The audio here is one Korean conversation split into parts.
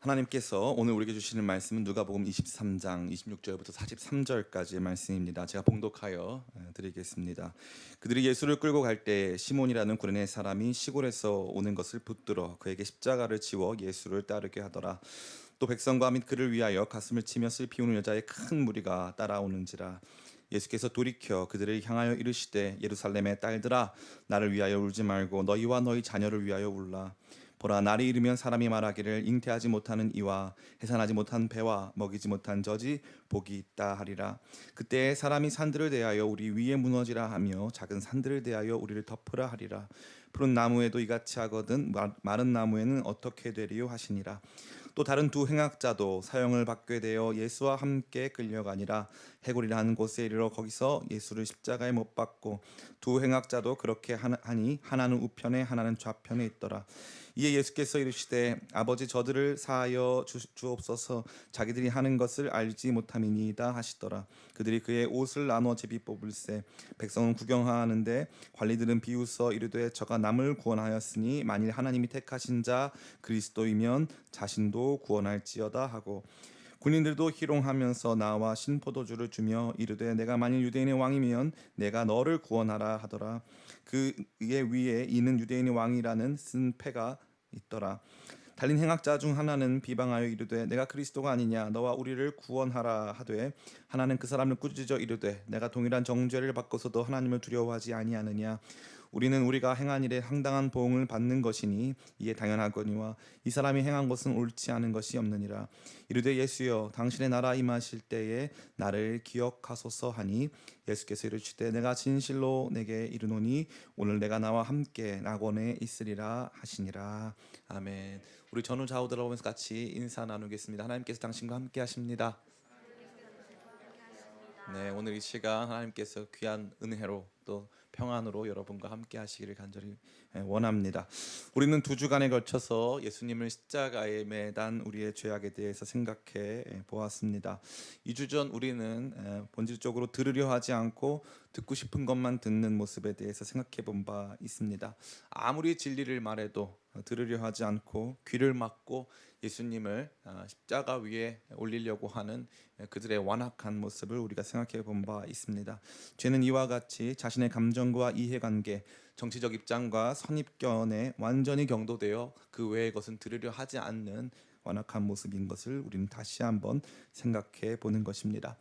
하나님께서 오늘 우리에게 주시는 말씀은 누가복음 23장 26절부터 43절까지의 말씀입니다. 제가 봉독하여 드리겠습니다. 그들이 예수를 끌고 갈 때 시몬이라는 구레네 사람이 시골에서 오는 것을 붙들어 그에게 십자가를 지워 예수를 따르게 하더라. 또 백성과 및 그를 위하여 가슴을 치며 슬피 우는 여자의 큰 무리가 따라오는지라. 예수께서 돌이켜 그들을 향하여 이르시되 예루살렘의 딸들아 나를 위하여 울지 말고 너희와 너희 자녀를 위하여 울라. 보라 날이 이르면 사람이 말하기를 잉태하지 못하는 이와 해산하지 못한 배와 먹이지 못한 젖이 복이 있다 하리라. 그때 사람이 산들을 대하여 우리 위에 무너지라 하며 작은 산들을 대하여 우리를 덮으라 하리라. 푸른 나무에도 이같이 하거든 마른 나무에는 어떻게 되리요 하시니라. 또 다른 두 행악자도 사형을 받게 되어 예수와 함께 끌려가니라. 해골이라 하는 곳에 이르러 거기서 예수를 십자가에 못 박고 두 행악자도 그렇게 하니 하나는 우편에 하나는 좌편에 있더라. 이에 예수께서 이르시되 아버지 저들을 사하여 주옵소서 자기들이 하는 것을 알지 못함이니이다 하시더라. 그들이 그의 옷을 나눠 제비 뽑을세 백성은 구경하는데 관리들은 비웃어 이르되 저가 남을 구원하였으니 만일 하나님이 택하신 자 그리스도이면 자신도 구원할지어다 하고 군인들도 희롱하면서 나와 신포도주를 주며 이르되 내가 만일 유대인의 왕이면 내가 너를 구원하라 하더라. 그의 위에 이는 유대인의 왕이라는 쓴 패가 있더라. 달린 행악자 중 하나는 비방하여 이르되 내가 그리스도가 아니냐 너와 우리를 구원하라 하되 하나는 그 사람을 꾸짖어 이르되 내가 동일한 정죄를 받고서도 하나님을 두려워하지 아니하느냐. 우리는 우리가 행한 일에 상당한 보응을 받는 것이니 이에 당연하거니와 이 사람이 행한 것은 옳지 않은 것이 없느니라. 이르되 예수여 당신의 나라 임하실 때에 나를 기억하소서 하니 예수께서 이르시되 내가 진실로 내게 이르노니 오늘 내가 나와 함께 낙원에 있으리라 하시니라. 아멘. 우리 전후 좌우 돌아보면서 같이 인사 나누겠습니다. 하나님께서 당신과 함께 하십니다. 네, 오늘 이 시간 하나님께서 귀한 은혜로 또 평안으로 여러분과 함께 하시기를 간절히 원합니다. 우리는 두 주간에 걸쳐서 예수님을 십자가에 매단 우리의 죄악에 대해서 생각해 보았습니다. 2주 전 우리는 본질적으로 들으려 하지 않고 듣고 싶은 것만 듣는 모습에 대해서 생각해 본 바 있습니다. 아무리 진리를 말해도 들으려 하지 않고 귀를 막고 예수님을 십자가 위에 올리려고 하는 그들의 완악한 모습을 우리가 생각해 본 바 있습니다. 죄는 이와 같이 자신의 감정과 이해관계, 정치적 입장과 선입견에 완전히 경도되어 그 외의 것은 들으려 하지 않는 완악한 모습인 것을 우리는 다시 한번 생각해 보는 것입니다.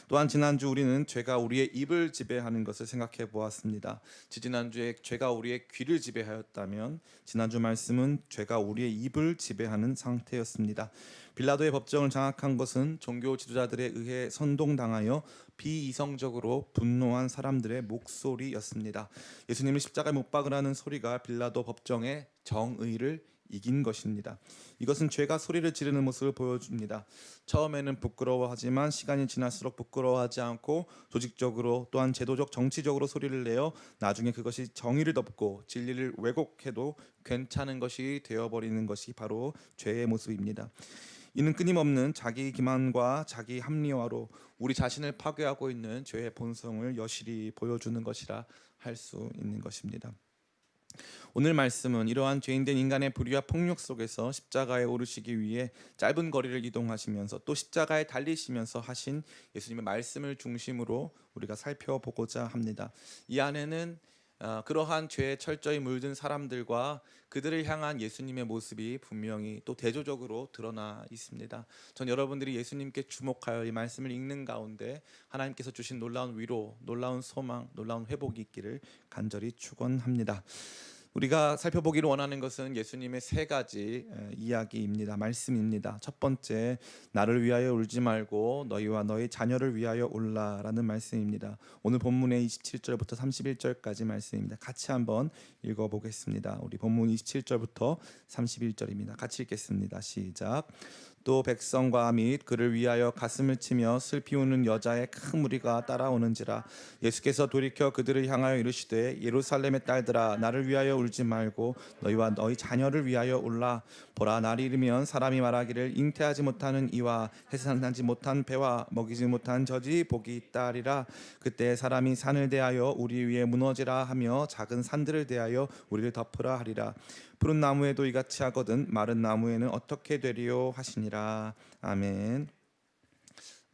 또한 지난주 우리는 죄가 우리의 입을 지배하는 것을 생각해 보았습니다. 지지난주에 죄가 우리의 귀를 지배하였다면 지난주 말씀은 죄가 우리의 입을 지배하는 상태였습니다. 빌라도의 법정을 장악한 것은 종교 지도자들에 의해 선동당하여 비이성적으로 분노한 사람들의 목소리였습니다. 예수님을 십자가에 못 박으라는 소리가 빌라도 법정의 정의를 이긴 것입니다. 이것은 죄가 소리를 지르는 모습을 보여줍니다. 처음에는 부끄러워하지만 시간이 지날수록 부끄러워하지 않고 조직적으로 또한 제도적 정치적으로 소리를 내어 나중에 그것이 정의를 덮고 진리를 왜곡해도 괜찮은 것이 되어버리는 것이 바로 죄의 모습입니다. 이는 끊임없는 자기 기만과 자기 합리화로 우리 자신을 파괴하고 있는 죄의 본성을 여실히 보여주는 것이라 할 수 있는 것입니다. 오늘 말씀은 이러한 죄인된 인간의 불의와 폭력 속에서 십자가에 오르시기 위해 짧은 거리를 이동하시면서 또 십자가에 달리시면서 하신 예수님의 말씀을 중심으로 우리가 살펴보고자 합니다. 이 안에는 그러한 죄에 철저히 물든 사람들과 그들을 향한 예수님의 모습이 분명히 또 대조적으로 드러나 있습니다. 전 여러분들이 예수님께 주목하여 이 말씀을 읽는 가운데 하나님께서 주신 놀라운 위로, 놀라운 소망, 놀라운 회복이 있기를 간절히 축원합니다. 우리가 살펴보기를 원하는 것은 예수님의 세 가지 이야기입니다. 말씀입니다. 첫 번째, 나를 위하여 울지 말고 너희와 너희 자녀를 위하여 울라라는 말씀입니다. 오늘 본문의 27절부터 31절까지 말씀입니다. 같이 한번 읽어보겠습니다. 우리 본문 27절부터 31절입니다. 같이 읽겠습니다. 시작. 또 백성과 및 그를 위하여 가슴을 치며 슬피 우는 여자의 큰 무리가 따라오는지라. 예수께서 돌이켜 그들을 향하여 이르시되 예루살렘의 딸들아 나를 위하여 울지 말고 너희와 너희 자녀를 위하여 울라. 보라 날이 이르면 사람이 말하기를 잉태하지 못하는 이와 해산하지 못한 배와 먹이지 못한 젖이 복이 있다 하리라. 그때 사람이 산을 대하여 우리 위에 무너지라 하며 작은 산들을 대하여 우리를 덮으라 하리라. 푸른 나무에도 이같이 하거든 마른 나무에는 어떻게 되리요 하시니라. 아멘.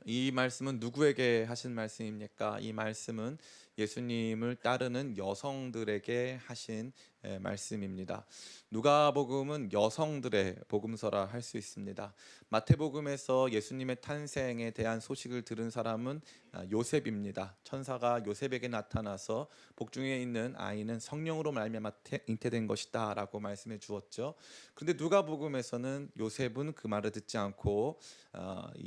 이 말씀은 누구에게 하신 말씀입니까? 이 말씀은 예수님을 따르는 여성들에게 하신 말씀입니다. 누가복음은 여성들의 복음서라 할 수 있습니다. 마태복음에서 예수님의 탄생에 대한 소식을 들은 사람은 요셉입니다. 천사가 요셉에게 나타나서 복중에 있는 아이는 성령으로 말미암아 잉태된 것이다라고 말씀해 주었죠. 그런데 누가복음에서는 요셉은 그 말을 듣지 않고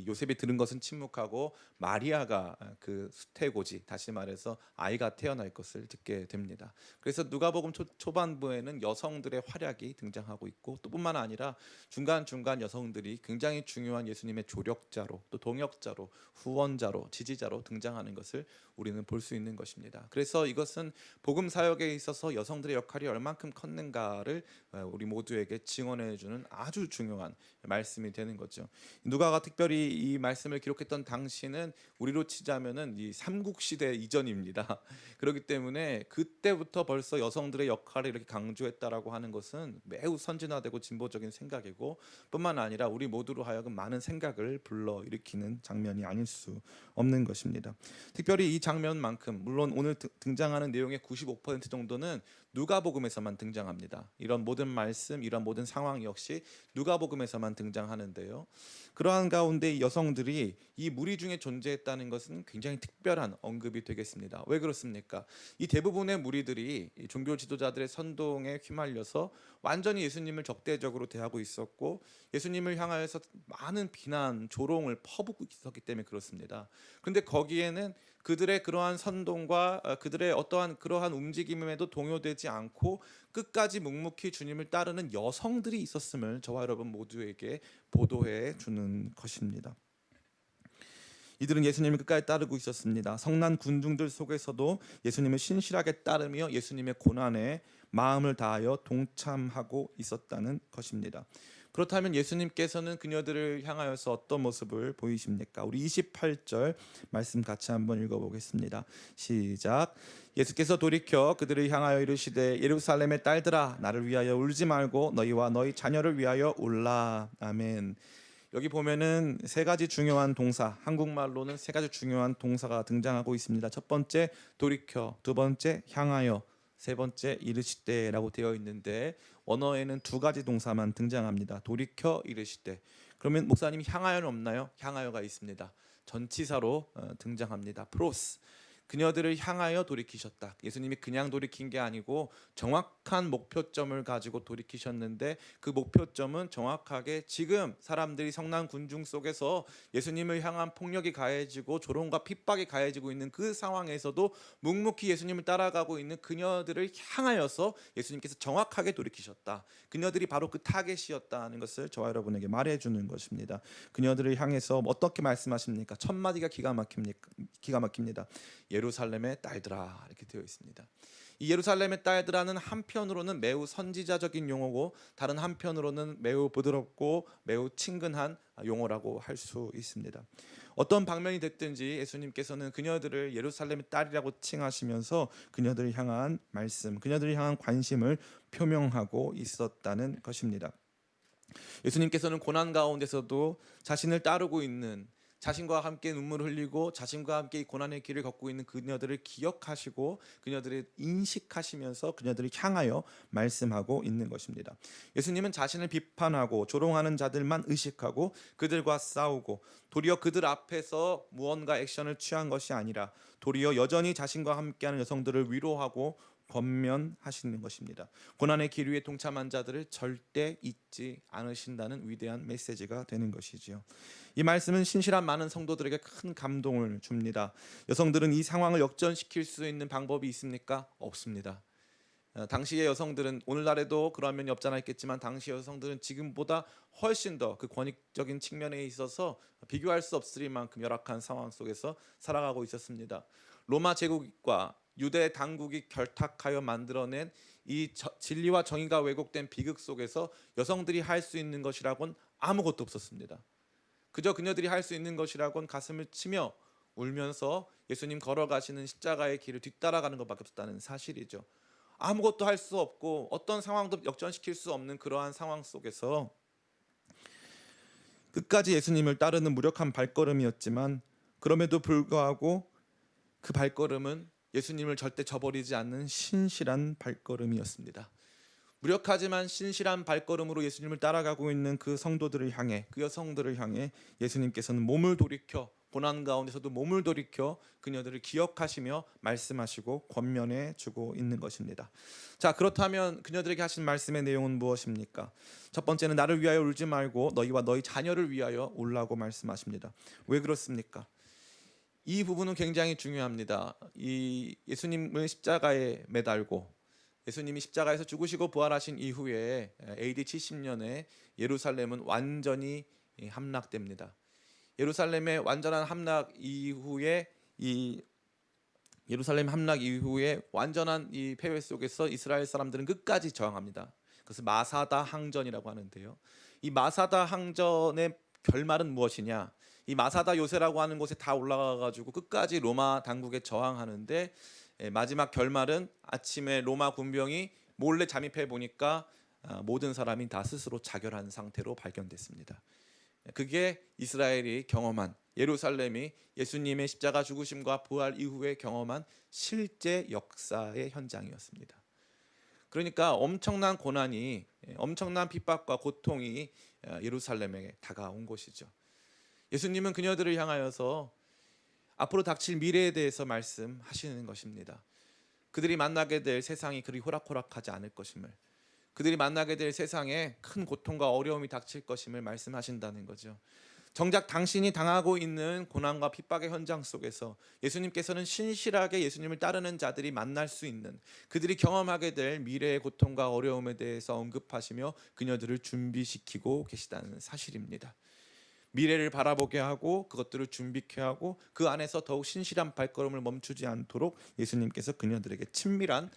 요셉이 들은 것은 침묵하고 마리아가 그 수태고지, 다시 말해서 아이가 태어날 것을 듣게 됩니다. 그래서 누가복음 초반부에는 여성들의 활약이 등장하고 있고, 또 뿐만 아니라 중간중간 여성들이 굉장히 중요한 예수님의 조력자로, 또 동역자로, 후원자로, 지지자로 등장하는 것을 우리는 볼 수 있는 것입니다. 그래서 이것은 복음 사역에 있어서 여성들의 역할이 얼만큼 컸는가를 우리 모두에게 증언해 주는 아주 중요한 말씀이 되는 거죠. 누가가 특별히 이 말씀을 기록했던 당시는 우리로 치자면은 이 삼국 시대 이전입니다. 그렇기 때문에 그때부터 벌써 여성들의 역할을 이렇게 강조했다라고 하는 것은 매우 선진화되고 진보적인 생각이고, 뿐만 아니라 우리 모두로 하여금 많은 생각을 불러일으키는 장면이 아닐 수 없는 것입니다. 특별히 이 장면만큼, 물론 오늘 등장하는 내용의 95% 정도는 누가복음에서만 등장합니다. 이런 모든 말씀, 이런 모든 상황 역시 누가복음에서만 등장하는데요. 그러한 가운데 이 여성들이 이 무리 중에 존재했다는 것은 굉장히 특별한 언급이 되겠습니다. 왜 그렇습니까? 이 대부분의 무리들이 이 종교 지도자들의 선동에 휘말려서 완전히 예수님을 적대적으로 대하고 있었고, 예수님을 향하여서 많은 비난, 조롱을 퍼붓고 있었기 때문에 그렇습니다. 그런데 거기에는 그들의 그러한 선동과 그들의 어떠한 그러한 움직임에도 동요되지 않고 끝까지 묵묵히 주님을 따르는 여성들이 있었음을 저와 여러분 모두에게 보도해 주는 것입니다. 이들은 예수님을 끝까지 따르고 있었습니다. 성난 군중들 속에서도 예수님을 신실하게 따르며 예수님의 고난에 마음을 다하여 동참하고 있었다는 것입니다. 그렇다면 예수님께서는 그녀들을 향하여서 어떤 모습을 보이십니까? 우리 28절 말씀 같이 한번 읽어보겠습니다. 시작. 예수께서 돌이켜 그들을 향하여 이르시되 예루살렘의 딸들아 나를 위하여 울지 말고 너희와 너희 자녀를 위하여 울라. 아멘. 여기 보면은 세 가지 중요한 동사, 한국말로는 세 가지 중요한 동사가 등장하고 있습니다. 첫 번째 돌이켜, 두 번째 향하여, 세 번째 이르시되라고 되어 있는데, 원어에는 두 가지 동사만 등장합니다. 돌이켜, 이르시되. 그러면 목사님이 향하여는 없나요? 향하여가 있습니다. 전치사로 등장합니다. 프로스. 그녀들을 향하여 돌이키셨다. 예수님이 그냥 돌이킨 게 아니고 정확한 목표점을 가지고 돌이키셨는데, 그 목표점은 정확하게 지금 사람들이 성난 군중 속에서 예수님을 향한 폭력이 가해지고 조롱과 핍박이 가해지고 있는 그 상황에서도 묵묵히 예수님을 따라가고 있는 그녀들을 향하여서 예수님께서 정확하게 돌이키셨다. 그녀들이 바로 그 타겟이었다는 것을 저와 여러분에게 말해주는 것입니다. 그녀들을 향해서 어떻게 말씀하십니까? 첫 마디가 기가 막힙니다. 예루살렘의 딸들아, 이렇게 되어 있습니다. 이 예루살렘의 딸들아는 한편으로는 매우 선지자적인 용어고, 다른 한편으로는 매우 부드럽고 매우 친근한 용어라고 할 수 있습니다. 어떤 방면이 됐든지 예수님께서는 그녀들을 예루살렘의 딸이라고 칭하시면서 그녀들을 향한 말씀, 그녀들을 향한 관심을 표명하고 있었다는 것입니다. 예수님께서는 고난 가운데서도 자신을 따르고 있는, 자신과 함께 눈물을 흘리고 자신과 함께 이 고난의 길을 걷고 있는 그녀들을 기억하시고 그녀들을 인식하시면서 그녀들을 향하여 말씀하고 있는 것입니다. 예수님은 자신을 비판하고 조롱하는 자들만 의식하고 그들과 싸우고, 도리어 그들 앞에서 무언가 액션을 취한 것이 아니라 도리어 여전히 자신과 함께하는 여성들을 위로하고 권면하시는 것입니다. 고난의 길 위에 동참한 자들을 절대 잊지 않으신다는 위대한 메시지가 되는 것이지요. 이 말씀은 신실한 많은 성도들에게 큰 감동을 줍니다. 여성들은 이 상황을 역전시킬 수 있는 방법이 있습니까? 없습니다. 당시의 여성들은, 오늘날에도 그런 면이 없지 않아 있겠지만, 당시 여성들은 지금보다 훨씬 더 그 권위적인 측면에 있어서 비교할 수 없을 만큼 열악한 상황 속에서 살아가고 있었습니다. 로마 제국과 유대 당국이 결탁하여 만들어낸 이 진리와 정의가 왜곡된 비극 속에서 여성들이 할 수 있는 것이라곤 아무것도 없었습니다. 그저 그녀들이 할 수 있는 것이라곤 가슴을 치며 울면서 예수님 걸어가시는 십자가의 길을 뒤따라가는 것밖에 없었다는 사실이죠. 아무것도 할 수 없고 어떤 상황도 역전시킬 수 없는 그러한 상황 속에서 끝까지 예수님을 따르는 무력한 발걸음이었지만, 그럼에도 불구하고 그 발걸음은 예수님을 절대 저버리지 않는 신실한 발걸음이었습니다. 무력하지만 신실한 발걸음으로 예수님을 따라가고 있는 그 성도들을 향해, 그 여성들을 향해 예수님께서는 몸을 돌이켜, 고난 가운데서도 몸을 돌이켜 그녀들을 기억하시며 말씀하시고 권면해 주고 있는 것입니다. 자, 그렇다면 그녀들에게 하신 말씀의 내용은 무엇입니까? 첫 번째는 나를 위하여 울지 말고 너희와 너희 자녀를 위하여 울라고 말씀하십니다. 왜 그렇습니까? 이 부분은 굉장히 중요합니다. 이 예수님을 십자가에 매달고 예수님이 십자가에서 죽으시고 부활하신 이후에 AD 70년에 예루살렘은 완전히 함락됩니다. 예루살렘의 완전한 함락 이후에 예루살렘 함락 이후에 완전한 이 폐회 속에서 이스라엘 사람들은 끝까지 저항합니다. 그래서 마사다 항전이라고 하는데요. 이 마사다 항전의 결말은 무엇이냐? 이 마사다 요새라고 하는 곳에 다 올라가 가지고 끝까지 로마 당국에 저항하는데, 마지막 결말은 아침에 로마 군병이 몰래 잠입해 보니까 모든 사람이 다 스스로 자결한 상태로 발견됐습니다. 그게 이스라엘이 경험한, 예루살렘이 예수님의 십자가 죽으심과 부활 이후에 경험한 실제 역사의 현장이었습니다. 그러니까 엄청난 고난이, 엄청난 핍박과 고통이 예루살렘에 다가온 것이죠. 예수님은 그녀들을 향하여서 앞으로 닥칠 미래에 대해서 말씀하시는 것입니다. 그들이 만나게 될 세상이 그리 호락호락하지 않을 것임을, 그들이 만나게 될 세상에 큰 고통과 어려움이 닥칠 것임을 말씀하신다는 거죠. 정작 당신이 당하고 있는 고난과 핍박의 현장 속에서 예수님께서는 신실하게 예수님을 따르는 자들이 만날 수 있는, 그들이 경험하게 될 미래의 고통과 어려움에 대해서 언급하시며 그녀들을 준비시키고 계시다는 사실입니다. 미래를 바라보게 하고 그것들을 준비케 하고 그 안에서 더욱 신실한 발걸음을 멈추지 않도록 예수님께서 그녀들에게 친밀한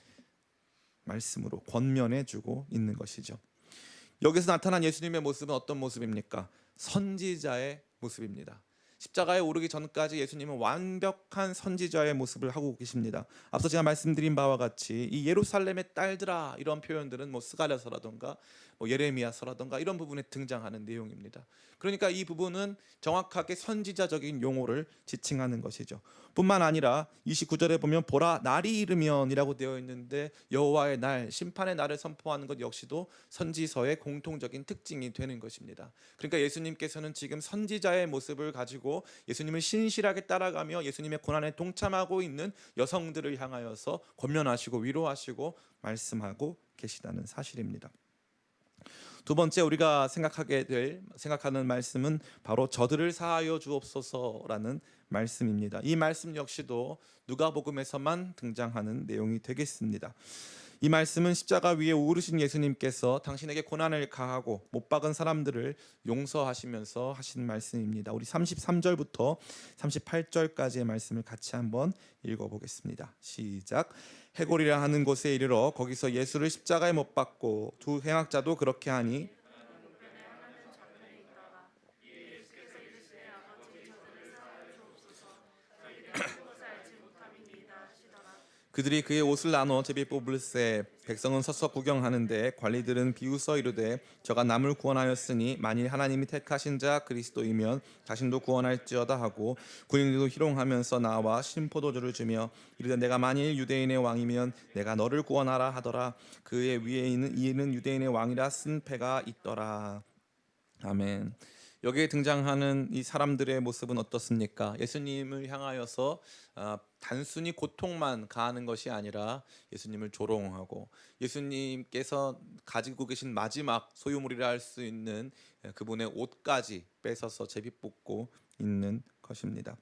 말씀으로 권면해 주고 있는 것이죠. 여기서 나타난 예수님의 모습은 어떤 모습입니까? 선지자의 모습입니다. 십자가에 오르기 전까지 예수님은 완벽한 선지자의 모습을 하고 계십니다. 앞서 제가 말씀드린 바와 같이 이 예루살렘의 딸들아, 이런 표현들은 스가랴서라던가 예레미야서라던가 이런 부분에 등장하는 내용입니다. 그러니까 이 부분은 정확하게 선지자적인 용어를 지칭하는 것이죠. 뿐만 아니라 29절에 보면 보라 날이 이르면이라고 되어 있는데, 여호와의 날, 심판의 날을 선포하는 것 역시도 선지서의 공통적인 특징이 되는 것입니다. 그러니까 예수님께서는 지금 선지자의 모습을 가지고 예수님을 신실하게 따라가며 예수님의 고난에 동참하고 있는 여성들을 향하여서 권면하시고 위로하시고 말씀하고 계시다는 사실입니다. 두 번째 우리가 생각하는 말씀은 바로 저들을 사하여 주옵소서라는 말씀입니다. 이 말씀 역시도 누가복음에서만 등장하는 내용이 되겠습니다. 이 말씀은 십자가 위에 오르신 예수님께서 당신에게 고난을 가하고 못 박은 사람들을 용서하시면서 하신 말씀입니다. 우리 33절부터 38절까지의 말씀을 같이 한번 읽어보겠습니다. 시작. 해골이라 하는 곳에 이르러 거기서 예수를 십자가에 못 박고 두 행악자도 그렇게 하니 그들이 그의 옷을 나눠 제비 뽑을새 백성은 서서 구경하는데 관리들은 비웃어 이르되 저가 남을 구원하였으니 만일 하나님이 택하신 자 그리스도이면 자신도 구원할지어다 하고 군인들도 희롱하면서 나와 신포도주를 주며 이르되 내가 만일 유대인의 왕이면 내가 너를 구원하라 하더라. 그의 위에 있는 이는 유대인의 왕이라 쓴 패가 있더라. 아멘. 여기에 등장하는 이 사람들의 모습은 어떻습니까? 예수님을 향하여서 단순히 고통만 가하는 것이 아니라 예수님을 조롱하고 예수님께서 가지고 계신 마지막 소유물이라 할 수 있는 그분의 옷까지 뺏어서 제비 뽑고 있는 것입니다.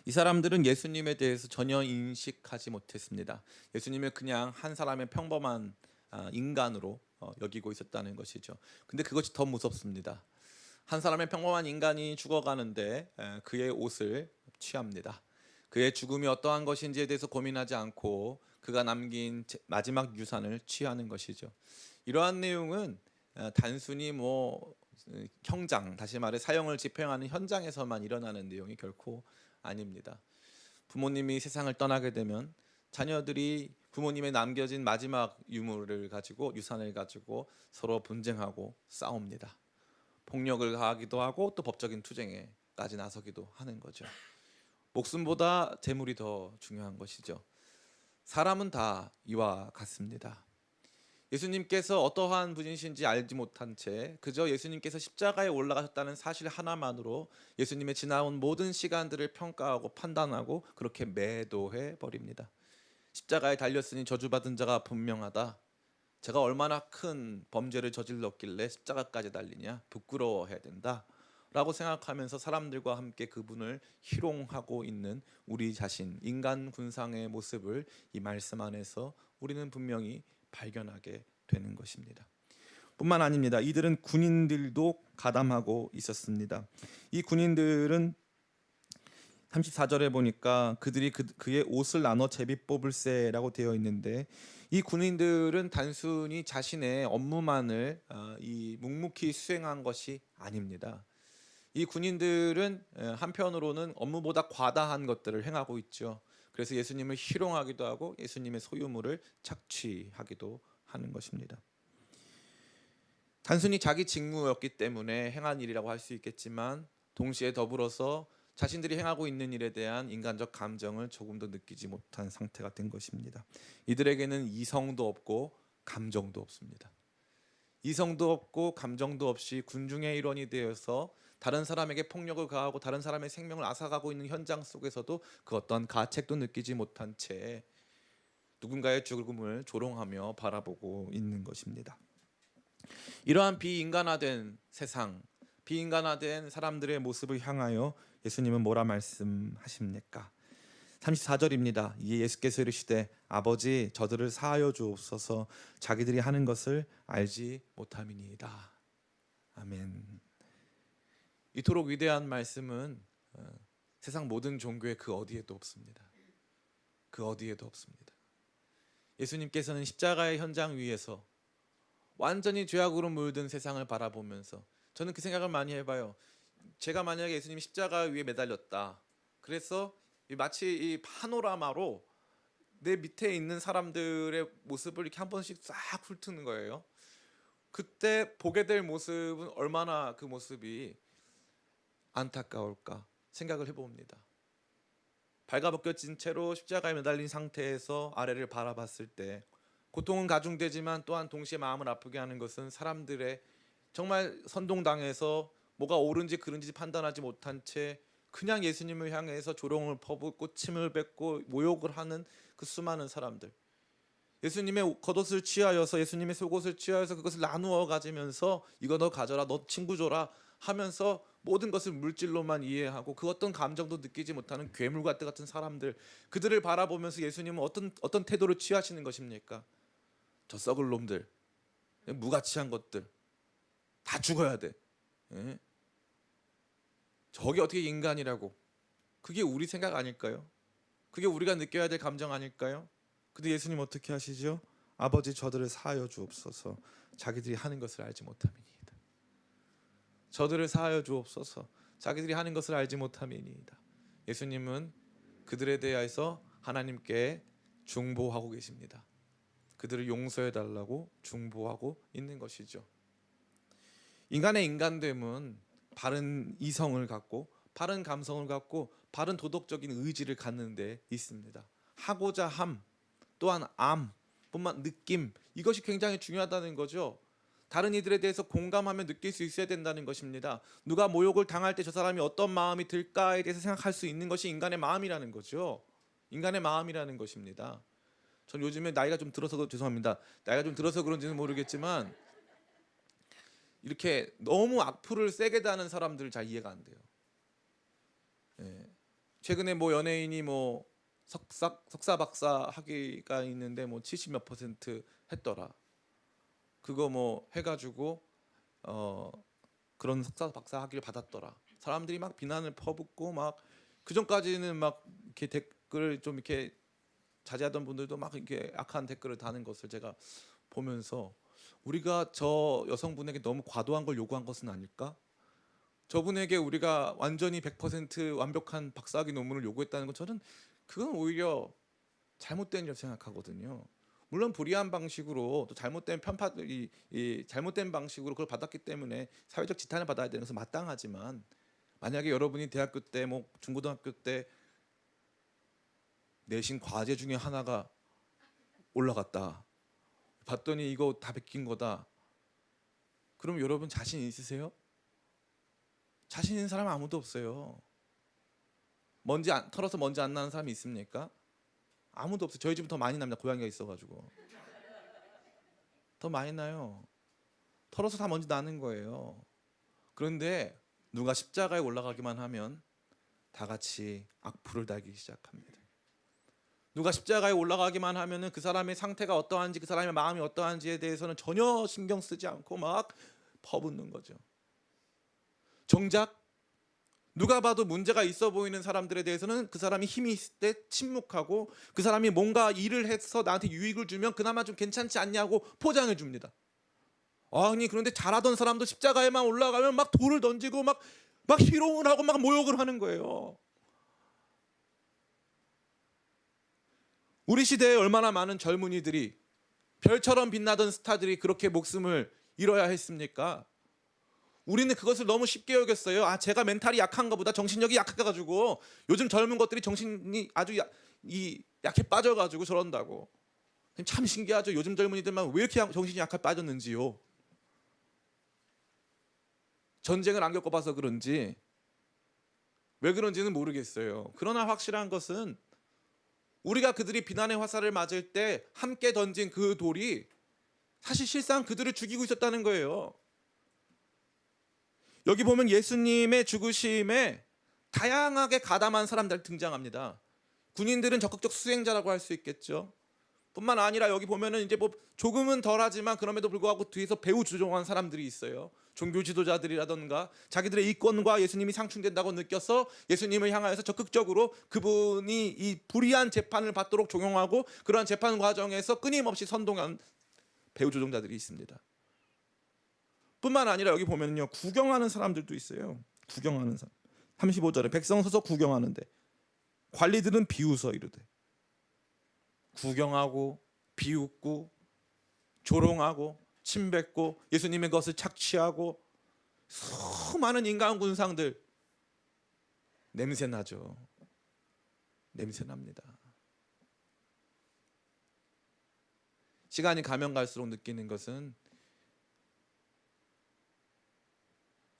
이 사람들은 예수님에 대해서 전혀 인식하지 못했습니다. 예수님을 그냥 한 사람의 평범한 인간으로 여기고 있었다는 것이죠. 근데 그것이 더 무섭습니다. 한 사람의 평범한 인간이 죽어가는데 그의 옷을 취합니다. 그의 죽음이 어떠한 것인지에 대해서 고민하지 않고 그가 남긴 마지막 유산을 취하는 것이죠. 이러한 내용은 단순히 형장, 다시 말해 사형을 집행하는 현장에서만 일어나는 내용이 결코 아닙니다. 부모님이 세상을 떠나게 되면 자녀들이 부모님의 남겨진 마지막 유물을 가지고 유산을 가지고 서로 분쟁하고 싸웁니다. 폭력을 가하기도 하고 또 법적인 투쟁에까지 나서기도 하는 거죠. 목숨보다 재물이 더 중요한 것이죠. 사람은 다 이와 같습니다. 예수님께서 어떠한 분이신지 알지 못한 채 그저 예수님께서 십자가에 올라가셨다는 사실 하나만으로 예수님의 지나온 모든 시간들을 평가하고 판단하고 그렇게 매도해 버립니다. 십자가에 달렸으니 저주받은 자가 분명하다. 제가 얼마나 큰 범죄를 저질렀길래 십자가까지 달리냐, 부끄러워해야 된다 라고 생각하면서 사람들과 함께 그분을 희롱하고 있는 우리 자신, 인간 군상의 모습을 이 말씀 안에서 우리는 분명히 발견하게 되는 것입니다. 뿐만 아닙니다. 이들은 군인들도 가담하고 있었습니다. 이 군인들은 34절에 보니까 그들이 그의 옷을 나눠 제비 뽑을세라고 되어 있는데, 이 군인들은 단순히 자신의 업무만을 묵묵히 수행한 것이 아닙니다. 이 군인들은 한편으로는 업무보다 과다한 것들을 행하고 있죠. 그래서 예수님을 희롱하기도 하고 예수님의 소유물을 착취하기도 하는 것입니다. 단순히 자기 직무였기 때문에 행한 일이라고 할 수 있겠지만 동시에 더불어서 자신들이 행하고 있는 일에 대한 인간적 감정을 조금도 느끼지 못한 상태가 된 것입니다. 이들에게는 이성도 없고 감정도 없습니다. 이성도 없고 감정도 없이 군중의 일원이 되어서 다른 사람에게 폭력을 가하고 다른 사람의 생명을 앗아가고 있는 현장 속에서도 그 어떤 가책도 느끼지 못한 채 누군가의 죽음을 조롱하며 바라보고 있는 것입니다. 이러한 비인간화된 세상, 비인간화된 사람들의 모습을 향하여 예수님은 뭐라 말씀하십니까? 34절입니다. 이에 예수께서 이르시되 아버지 저들을 사하여 주옵소서 자기들이 하는 것을 알지 못함이니이다. 아멘. 이토록 위대한 말씀은 세상 모든 종교의 그 어디에도 없습니다. 그 어디에도 없습니다. 예수님께서는 십자가의 현장 위에서 완전히 죄악으로 물든 세상을 바라보면서 저는 그 생각을 많이 해봐요. 제가 만약에 예수님이 십자가 위에 매달렸다. 그래서 마치 이 파노라마로 내 밑에 있는 사람들의 모습을 이렇게 한 번씩 싹 훑는 거예요. 그때 보게 될 모습은 얼마나 그 모습이 안타까울까 생각을 해봅니다. 발가벗겨진 채로 십자가에 매달린 상태에서 아래를 바라봤을 때 고통은 가중되지만 또한 동시에 마음을 아프게 하는 것은 사람들의 정말 선동당해서 뭐가 옳은지 그른지 판단하지 못한 채 그냥 예수님을 향해서 조롱을 퍼붓고 침을 뱉고 모욕을 하는 그 수많은 사람들, 예수님의 겉옷을 취하여서 예수님의 속옷을 취하여서 그것을 나누어 가지면서 이거 너 가져라, 너 친구 줘라 하면서 모든 것을 물질로만 이해하고 그 어떤 감정도 느끼지 못하는 괴물같 같은 사람들, 그들을 바라보면서 예수님은 어떤 태도를 취하시는 것입니까? 저 썩을 놈들, 무가치한 것들 다 죽어야 돼. 예? 저게 어떻게 인간이라고? 그게 우리 생각 아닐까요? 그게 우리가 느껴야 될 감정 아닐까요? 근데 예수님 어떻게 하시죠? 아버지 저들을 사하여 주옵소서 자기들이 하는 것을 알지 못함이니이다. 저들을 사하여 주옵소서 자기들이 하는 것을 알지 못함이니이다. 예수님은 그들에 대해서 하나님께 중보하고 계십니다. 그들을 용서해 달라고 중보하고 있는 것이죠. 인간의 인간됨은 바른 이성을 갖고 바른 감성을 갖고 바른 도덕적인 의지를 갖는 데 있습니다. 하고자 함 또한 암뿐만 느낌, 이것이 굉장히 중요하다는 거죠. 다른 이들에 대해서 공감하며 느낄 수 있어야 된다는 것입니다. 누가 모욕을 당할 때 저 사람이 어떤 마음이 들까에 대해서 생각할 수 있는 것이 인간의 마음이라는 거죠. 인간의 마음이라는 것입니다. 전 요즘에 나이가 좀 들어서 죄송합니다. 나이가 좀 들어서 그런지는 모르겠지만 이렇게 너무 악플을 세게 다는 사람들 잘 이해가 안 돼요. 예. 최근에 뭐 연예인이 뭐 석사 박사 학위가 있는데 뭐 70몇 % 했더라. 그거 뭐 해가지고 그런 석사 박사 학위를 받았더라. 사람들이 막 비난을 퍼붓고 막 그 전까지는 막 이렇게 댓글을 좀 이렇게 자제하던 분들도 막 이렇게 악한 댓글을 다는 것을 제가 보면서 우리가 저 여성분에게 너무 과도한 걸 요구한 것은 아닐까? 저분에게 우리가 완전히 100% 완벽한 박사학위 논문을 요구했다는 건 저는 그건 오히려 잘못된 일이라고 생각하거든요. 물론 불의한 방식으로 또 잘못된 이 잘못된 방식으로 그걸 받았기 때문에 사회적 지탄을 받아야 되는 것은 마땅하지만, 만약에 여러분이 대학교 때 뭐 중고등학교 때 내신 과제 중에 하나가 올라갔다, 봤더니 이거 다 베낀 거다, 그럼 여러분 자신 있으세요? 자신 있는 사람 아무도 없어요. 털어서 먼지 안 나는 사람이 있습니까? 아무도 없어요. 저희 집은 더 많이 납니다. 고양이가 있어가지고 더 많이 나요. 털어서 다 먼지 나는 거예요. 그런데 누가 십자가에 올라가기만 하면 다 같이 악플을 달기 시작합니다. 누가 십자가에 올라가기만 하면은 그 사람의 상태가 어떠한지, 그 사람의 마음이 어떠한지에 대해서는 전혀 신경 쓰지 않고 막 퍼붓는 거죠. 정작 누가 봐도 문제가 있어 보이는 사람들에 대해서는 그 사람이 힘이 있을 때 침묵하고, 그 사람이 뭔가 일을 해서 나한테 유익을 주면 그나마 좀 괜찮지 않냐고 포장해 줍니다. 아니 그런데 잘하던 사람도 십자가에만 올라가면 막 돌을 던지고 막 희롱을 하고 막 모욕을 하는 거예요. 우리 시대에 얼마나 많은 젊은이들이, 별처럼 빛나던 스타들이 그렇게 목숨을 잃어야 했습니까? 우리는 그것을 너무 쉽게 여겼어요. 아, 제가 멘탈이 약한가 보다, 정신력이 약해가지고 요즘 젊은 것들이 정신이 아주 약해 빠져가지고 저런다고. 참 신기하죠. 요즘 젊은이들만 왜 이렇게 정신이 약해 빠졌는지요. 전쟁을 안 겪어봐서 그런지 왜 그런지는 모르겠어요. 그러나 확실한 것은 우리가 그들이 비난의 화살을 맞을 때 함께 던진 그 돌이 사실상 그들을 죽이고 있었다는 거예요. 여기 보면 예수님의 죽으심에 다양하게 가담한 사람들 등장합니다. 군인들은 적극적 수행자라고 할 수 있겠죠. 뿐만 아니라 여기 보면은 이제 뭐 조금은 덜하지만 그럼에도 불구하고 뒤에서 배후 조종한 사람들이 있어요. 종교 지도자들이라던가 자기들의 이권과 예수님이 상충된다고 느껴서 예수님을 향하여서 적극적으로 그분이 이 불의한 재판을 받도록 종용하고, 그러한 재판 과정에서 끊임없이 선동한 배후 조종자들이 있습니다. 뿐만 아니라 여기 보면요, 구경하는 사람들도 있어요. 구경하는 사람. 35절에 백성 서서 구경하는데 관리들은 비웃어 이르되. 구경하고 비웃고 조롱하고 침뱉고 예수님의 것을 착취하고 수많은 인간 군상들. 냄새나죠. 냄새납니다. 시간이 가면 갈수록 느끼는 것은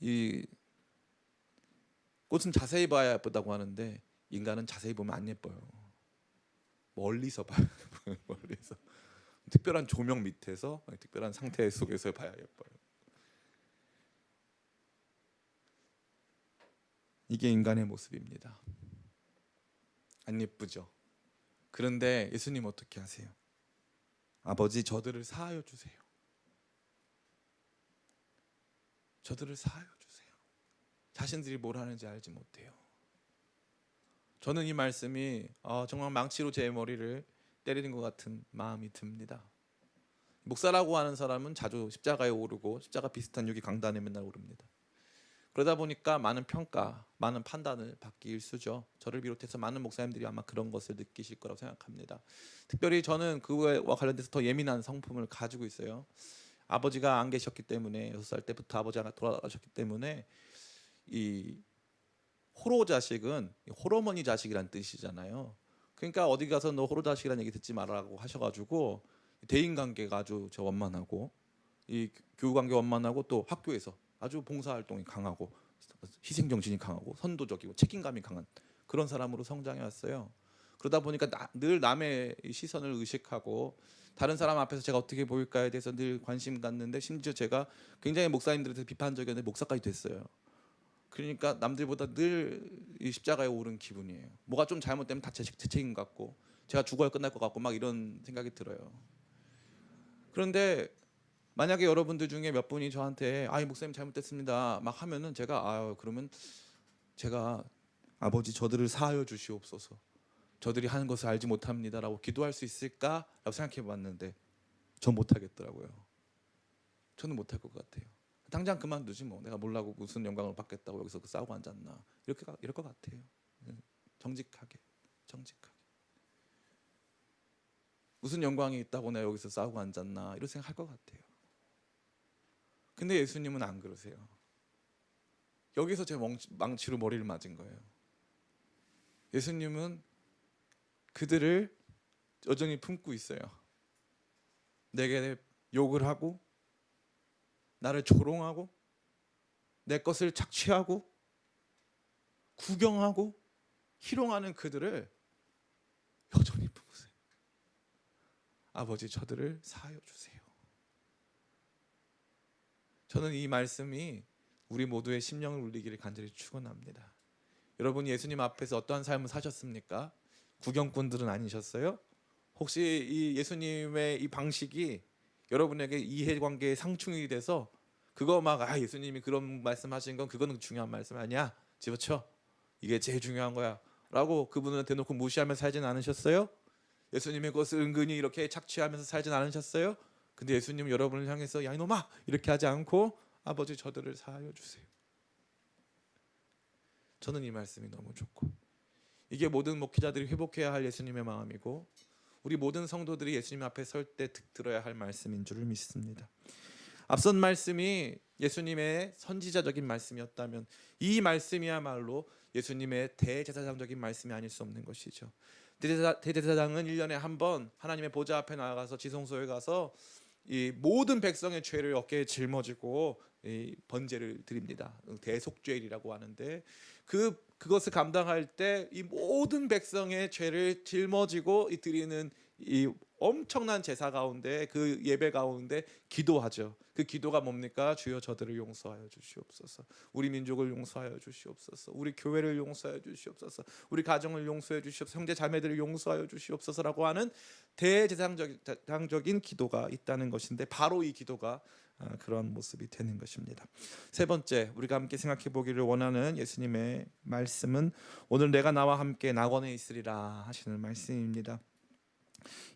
이 꽃은 자세히 봐야 예쁘다고 하는데 인간은 자세히 보면 안 예뻐요. 멀리서 봐요. 멀리서 특별한 조명 밑에서 특별한 상태 속에서 봐야 예뻐요. 이게 인간의 모습입니다. 안 예쁘죠? 그런데 예수님 어떻게 하세요? 아버지, 저들을 사하여 주세요. 저들을 사하여 주세요. 자신들이 뭘 하는지 알지 못해요. 저는 이 말씀이 정말 망치로 제 머리를 때리는 것 같은 마음이 듭니다. 목사라고 하는 사람은 자주 십자가에 오르고 십자가 비슷한 여기 강단에 맨날 오릅니다. 그러다 보니까 많은 평가, 많은 판단을 받기 일쑤죠. 저를 비롯해서 많은 목사님들이 아마 그런 것을 느끼실 거라고 생각합니다. 특별히 저는 그와 관련돼서 더 예민한 성품을 가지고 있어요. 아버지가 안 계셨기 때문에 6살 때부터 아버지가 돌아가셨기 때문에 이 호로 자식은 호러머니 자식이란 뜻이잖아요. 그러니까 어디 가서 너 호로 자식이라는 얘기 듣지 말라고 하셔가지고 대인 관계가 아주 원만하고, 이 교우 관계 원만하고, 또 학교에서 아주 봉사 활동이 강하고 희생 정신이 강하고 선도적이고 책임감이 강한 그런 사람으로 성장해 왔어요. 그러다 보니까 늘 남의 시선을 의식하고 다른 사람 앞에서 제가 어떻게 보일까에 대해서 늘 관심 갖는데, 심지어 제가 굉장히 목사님들에 대해서 비판적이었는데 목사까지 됐어요. 그러니까 남들보다 늘 이 십자가에 오른 기분이에요. 뭐가 좀 잘못되면 다 제 책임 같고 제가 죽어야 끝날 것 같고 막 이런 생각이 들어요. 그런데 만약에 여러분들 중에 몇 분이 저한테 이 목사님 잘못됐습니다 막 하면은 제가 그러면 제가 아버지, 저들을 사하여 주시옵소서, 저들이 하는 것을 알지 못합니다라고 기도할 수 있을까라고 생각해 봤는데 전 못하겠더라고요. 저는 못할 것 같아요. 당장 그만두지 뭐. 내가 몰라고 무슨 영광을 받겠다고 여기서 싸우고 앉았나. 이럴 것 같아요. 정직하게. 무슨 영광이 있다고 내가 여기서 싸우고 앉았나 이런 생각할 것 같아요. 근데 예수님은 안 그러세요. 여기서 제 망치로 머리를 맞은 거예요. 예수님은 그들을 여전히 품고 있어요. 내게 욕을 하고 나를 조롱하고 내 것을 착취하고 구경하고 희롱하는 그들을 여전히 품으세요. 아버지, 저들을 사하여 주세요. 저는 이 말씀이 우리 모두의 심령을 울리기를 간절히 축원합니다. 여러분, 예수님 앞에서 어떠한 삶을 사셨습니까? 구경꾼들은 아니셨어요? 혹시 이 예수님의 이 방식이 여러분에게 이해관계의 상충이 돼서 그거 막 예수님이 그런 말씀하신 건 그거는 중요한 말씀 아니야, 집어쳐, 이게 제일 중요한 거야 라고 그분을 대놓고 무시하면서 살진 않으셨어요? 예수님의 것을 은근히 이렇게 착취하면서 살진 않으셨어요? 근데 예수님은 여러분을 향해서 야 이놈아 이렇게 하지 않고 아버지, 저들을 사하여 주세요. 저는 이 말씀이 너무 좋고, 이게 모든 목회자들이 회복해야 할 예수님의 마음이고 우리 모든 성도들이 예수님 앞에 설 때 들어야 할 말씀인 줄을 믿습니다. 앞선 말씀이 예수님의 선지자적인 말씀이었다면 이 말씀이야말로 예수님의 대제사장적인 말씀이 아닐 수 없는 것이죠. 대제사장은 1년에 한 번 하나님의 보좌 앞에 나가서 지성소에 가서 이 모든 백성의 죄를 어깨에 짊어지고 이 번제를 드립니다. 대속죄일이라고 하는데 그것을 감당할 때 이 모든 백성의 죄를 짊어지고 드리는 이 엄청난 제사 가운데, 그 예배 가운데 기도하죠. 그 기도가 뭡니까? 주여 저들을 용서하여 주시옵소서. 우리 민족을 용서하여 주시옵소서. 우리 교회를 용서하여 주시옵소서. 우리 가정을 용서해 주시옵소서. 형제 자매들을 용서하여 주시옵소서라고 하는 대제사장적인 기도가 있다는 것인데, 바로 이 기도가 그런 모습이 되는 것입니다. 세 번째, 우리가 함께 생각해 보기를 원하는 예수님의 말씀은 오늘 내가 나와 함께 낙원에 있으리라 하시는 말씀입니다.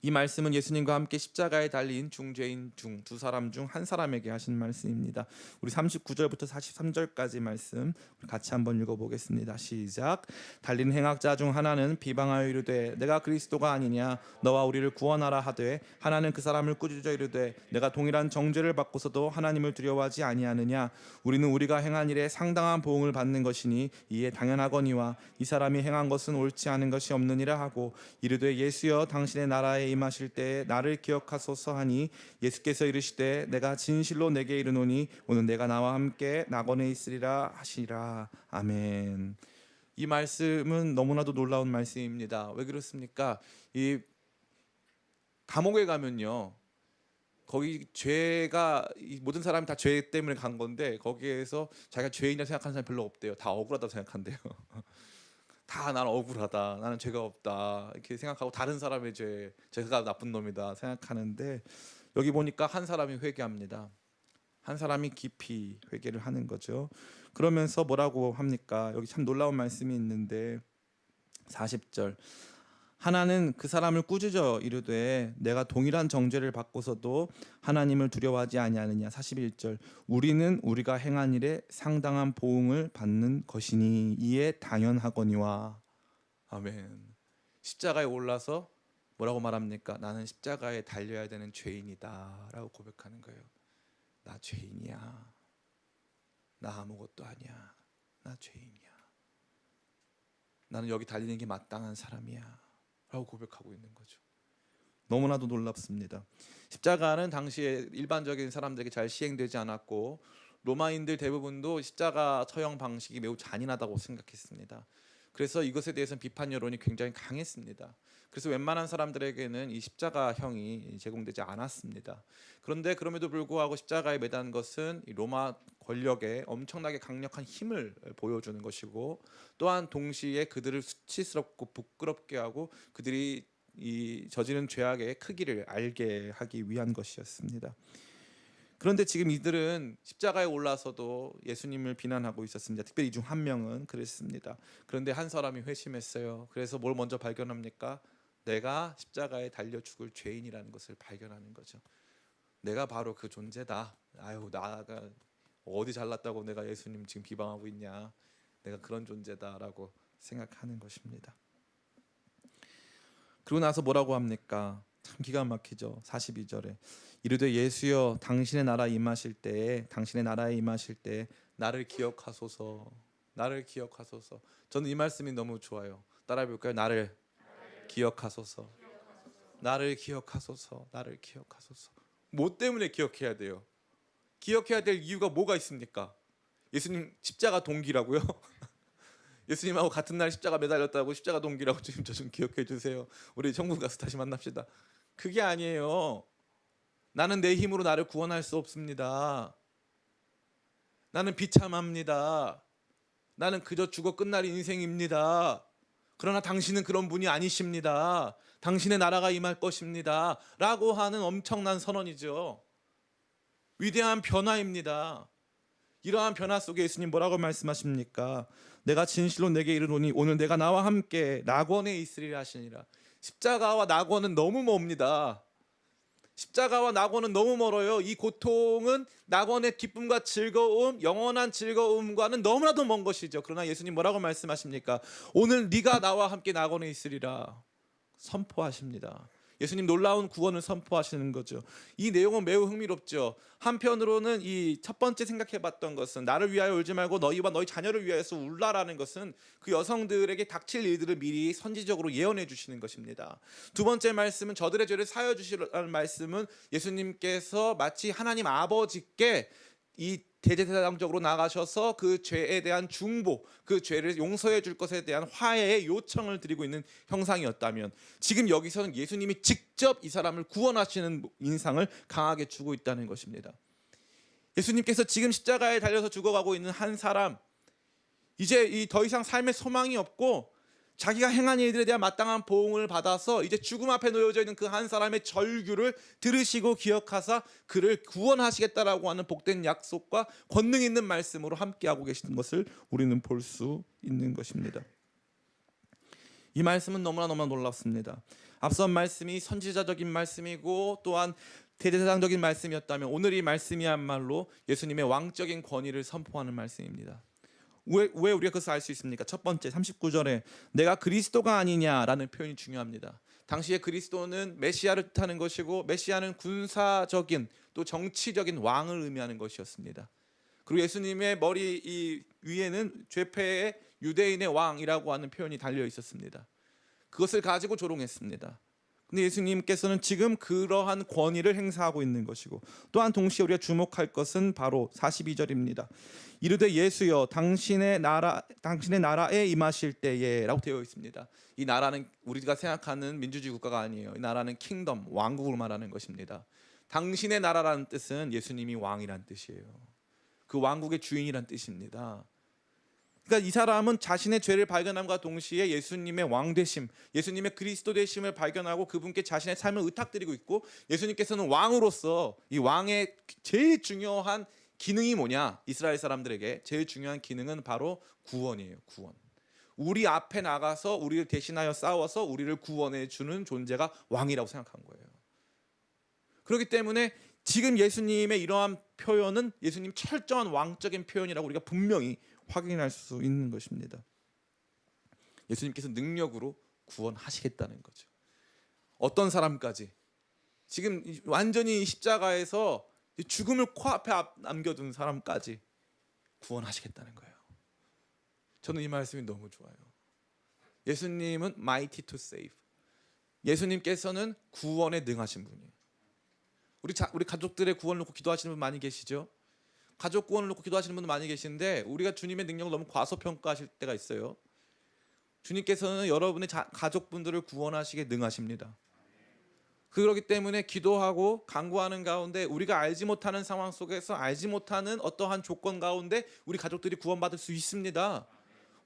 이 말씀은 예수님과 함께 십자가에 달린 중죄인 중 두 사람 중 한 사람에게 하신 말씀입니다. 우리 39절부터 43절까지 말씀 같이 한번 읽어보겠습니다. 시작. 달린 행악자 중 하나는 비방하여 이르되 내가 그리스도가 아니냐, 너와 우리를 구원하라 하되, 하나는 그 사람을 꾸짖어 이르되 내가 동일한 정죄를 받고서도 하나님을 두려워하지 아니하느냐. 우리는 우리가 행한 일에 상당한 보응을 받는 것이니 이에 당연하거니와 이 사람이 행한 것은 옳지 않은 것이 없느니라 하고, 이르되 예수여 당신의 나라에 임하실 때에 나를 기억하소서 하니, 예수께서 이르시되 내가 진실로 내게 이르노니 오늘 내가 나와 함께 낙원에 있으리라 하시라. 아멘. 이 말씀은 너무나도 놀라운 말씀입니다. 왜 그렇습니까? 이 감옥에 가면요, 거기 죄가 모든 사람이 다 죄 때문에 간 건데 거기에서 자기가 죄인이라 생각하는 사람이 별로 없대요. 다 억울하다고 생각한대요. 다 나는 억울하다, 나는 죄가 없다 이렇게 생각하고 다른 사람의 제가 나쁜 놈이다 생각하는데, 여기 보니까 한 사람이 회개합니다. 한 사람이 깊이 회개를 하는 거죠. 그러면서 뭐라고 합니까? 여기 참 놀라운 말씀이 있는데 40절, 하나는 그 사람을 꾸짖어 이르되 내가 동일한 정죄를 받고서도 하나님을 두려워하지 아니하느냐. 41절, 우리는 우리가 행한 일에 상당한 보응을 받는 것이니 이에 당연하거니와. 아멘. 십자가에 올라서 뭐라고 말합니까? 나는 십자가에 달려야 되는 죄인이다 라고 고백하는 거예요. 나 죄인이야. 나 아무것도 아니야. 나 죄인이야. 나는 여기 달리는 게 마땅한 사람이야 라고 고백하고 있는 거죠. 너무나도 놀랍습니다. 십자가는 당시에 일반적인 사람들에게 잘 시행되지 않았고 로마인들 대부분도 십자가 처형 방식이 매우 잔인하다고 생각했습니다. 그래서 이것에 대해서는 비판 여론이 굉장히 강했습니다. 그래서 웬만한 사람들에게는 이 십자가형이 제공되지 않았습니다. 그런데 그럼에도 불구하고 십자가에 매단 것은 이 로마 권력의 엄청나게 강력한 힘을 보여주는 것이고, 또한 동시에 그들을 수치스럽고 부끄럽게 하고 그들이 이 저지른 죄악의 크기를 알게 하기 위한 것이었습니다. 그런데 지금 이들은 십자가에 올라서도 예수님을 비난하고 있었습니다. 특별히 이 중 한 명은 그랬습니다. 그런데 한 사람이 회심했어요. 그래서 뭘 먼저 발견합니까? 내가 십자가에 달려 죽을 죄인이라는 것을 발견하는 거죠. 내가 바로 그 존재다. 아유, 나가 어디 잘났다고 내가 예수님 지금 비방하고 있냐. 내가 그런 존재다라고 생각하는 것입니다. 그러고 나서 뭐라고 합니까? 참 기가 막히죠. 42절에 이르되 예수여 당신의 나라 임하실 때에 당신의 나라에 임하실 때 나를 기억하소서. 나를 기억하소서. 저는 이 말씀이 너무 좋아요. 따라해 볼까요? 나를 기억하소서. 나를 기억하소서. 나를 기억하소서. 뭐 때문에 기억해야 돼요? 기억해야 될 이유가 뭐가 있습니까? 예수님 십자가 동기라고요? 예수님하고 같은 날 십자가 매달렸다고 십자가 동기라고 지금 저 좀 기억해 주세요. 우리 천국 가서 다시 만납시다. 그게 아니에요. 나는 내 힘으로 나를 구원할 수 없습니다. 나는 비참합니다. 나는 그저 죽어 끝날 인생입니다. 그러나 당신은 그런 분이 아니십니다. 당신의 나라가 임할 것입니다. 라고 하는 엄청난 선언이죠. 위대한 변화입니다. 이러한 변화 속에 예수님 뭐라고 말씀하십니까? 내가 진실로 내게 이르노니 오늘 내가 나와 함께 낙원에 있으리라 하시니라. 십자가와 낙원은 너무 멉니다. 십자가와 낙원은 너무 멀어요. 이 고통은 낙원의 기쁨과 즐거움, 영원한 즐거움과는 너무나도 먼 것이죠. 그러나 예수님 뭐라고 말씀하십니까? 오늘 네가 나와 함께 낙원에 있으리라 선포하십니다. 예수님 놀라운 구원을 선포하시는 거죠. 이 내용은 매우 흥미롭죠. 한편으로는 이 첫 번째 생각해봤던 것은 나를 위하여 울지 말고 너희와 너희 자녀를 위하여서 울라라는 것은 그 여성들에게 닥칠 일들을 미리 선지적으로 예언해 주시는 것입니다. 두 번째 말씀은 저들의 죄를 사하여 주시라는 말씀은 예수님께서 마치 하나님 아버지께 이 대제사장적으로 나가셔서 그 죄에 대한 중보, 그 죄를 용서해 줄 것에 대한 화해의 요청을 드리고 있는 형상이었다면, 지금 여기서는 예수님이 직접 이 사람을 구원하시는 인상을 강하게 주고 있다는 것입니다. 예수님께서 지금 십자가에 달려서 죽어가고 있는 한 사람, 이제 더 이상 삶의 소망이 없고 자기가 행한 일들에 대한 마땅한 보응을 받아서 이제 죽음 앞에 놓여져 있는 그 한 사람의 절규를 들으시고 기억하사 그를 구원하시겠다라고 하는 복된 약속과 권능 있는 말씀으로 함께하고 계시는 것을 우리는 볼 수 있는 것입니다. 이 말씀은 너무나 놀랍습니다. 앞선 말씀이 선지자적인 말씀이고 또한 대제사장적인 말씀이었다면 오늘 이 말씀이야말로 예수님의 왕적인 권위를 선포하는 말씀입니다. 왜 우리가 그것을 알 수 있습니까? 첫 번째 39절에 내가 그리스도가 아니냐라는 표현이 중요합니다. 당시에 그리스도는 메시아를 뜻하는 것이고 메시아는 군사적인 또 정치적인 왕을 의미하는 것이었습니다. 그리고 예수님의 머리 이 위에는 죄패의 유대인의 왕이라고 하는 표현이 달려 있었습니다. 그것을 가지고 조롱했습니다. 근데 예수님께서는 지금 그러한 권위를 행사하고 있는 것이고 또한 동시에 우리가 주목할 것은 바로 42절입니다. 이르되 예수여 당신의 나라에 임하실 때에라고 되어 있습니다. 이 나라는 우리가 생각하는 민주주의 국가가 아니에요. 이 나라는 킹덤, 왕국을 말하는 것입니다. 당신의 나라라는 뜻은 예수님이 왕이란 뜻이에요. 그 왕국의 주인이란 뜻입니다. 그러니까 이 사람은 자신의 죄를 발견함과 동시에 예수님의 왕 되심, 예수님의 그리스도 되심을 발견하고 그분께 자신의 삶을 의탁드리고 있고, 예수님께서는 왕으로서 이 왕의 제일 중요한 기능이 뭐냐? 이스라엘 사람들에게 제일 중요한 기능은 바로 구원이에요. 구원. 우리 앞에 나가서 우리를 대신하여 싸워서 우리를 구원해 주는 존재가 왕이라고 생각한 거예요. 그렇기 때문에 지금 예수님의 이러한 표현은 예수님 철저한 왕적인 표현이라고 우리가 분명히 확인할 수 있는 것입니다. 예수님께서 능력으로 구원하시겠다는 거죠. 어떤 사람까지? 지금 완전히 십자가에서 죽음을 코앞에 남겨둔 사람까지 구원하시겠다는 거예요. 저는 이 말씀이 너무 좋아요. 예수님은 mighty to save. 예수님께서는 구원에 능하신 분이에요. 우리 가족들의 구원을 놓고 기도하시는 분 많이 계시죠? 가족 구원을 놓고 기도하시는 분들 많이 계신데 우리가 주님의 능력을 너무 과소평가하실 때가 있어요. 주님께서는 여러분의 가족분들을 구원하시기에 능하십니다. 그렇기 때문에 기도하고 간구하는 가운데 우리가 알지 못하는 상황 속에서 알지 못하는 어떠한 조건 가운데 우리 가족들이 구원받을 수 있습니다.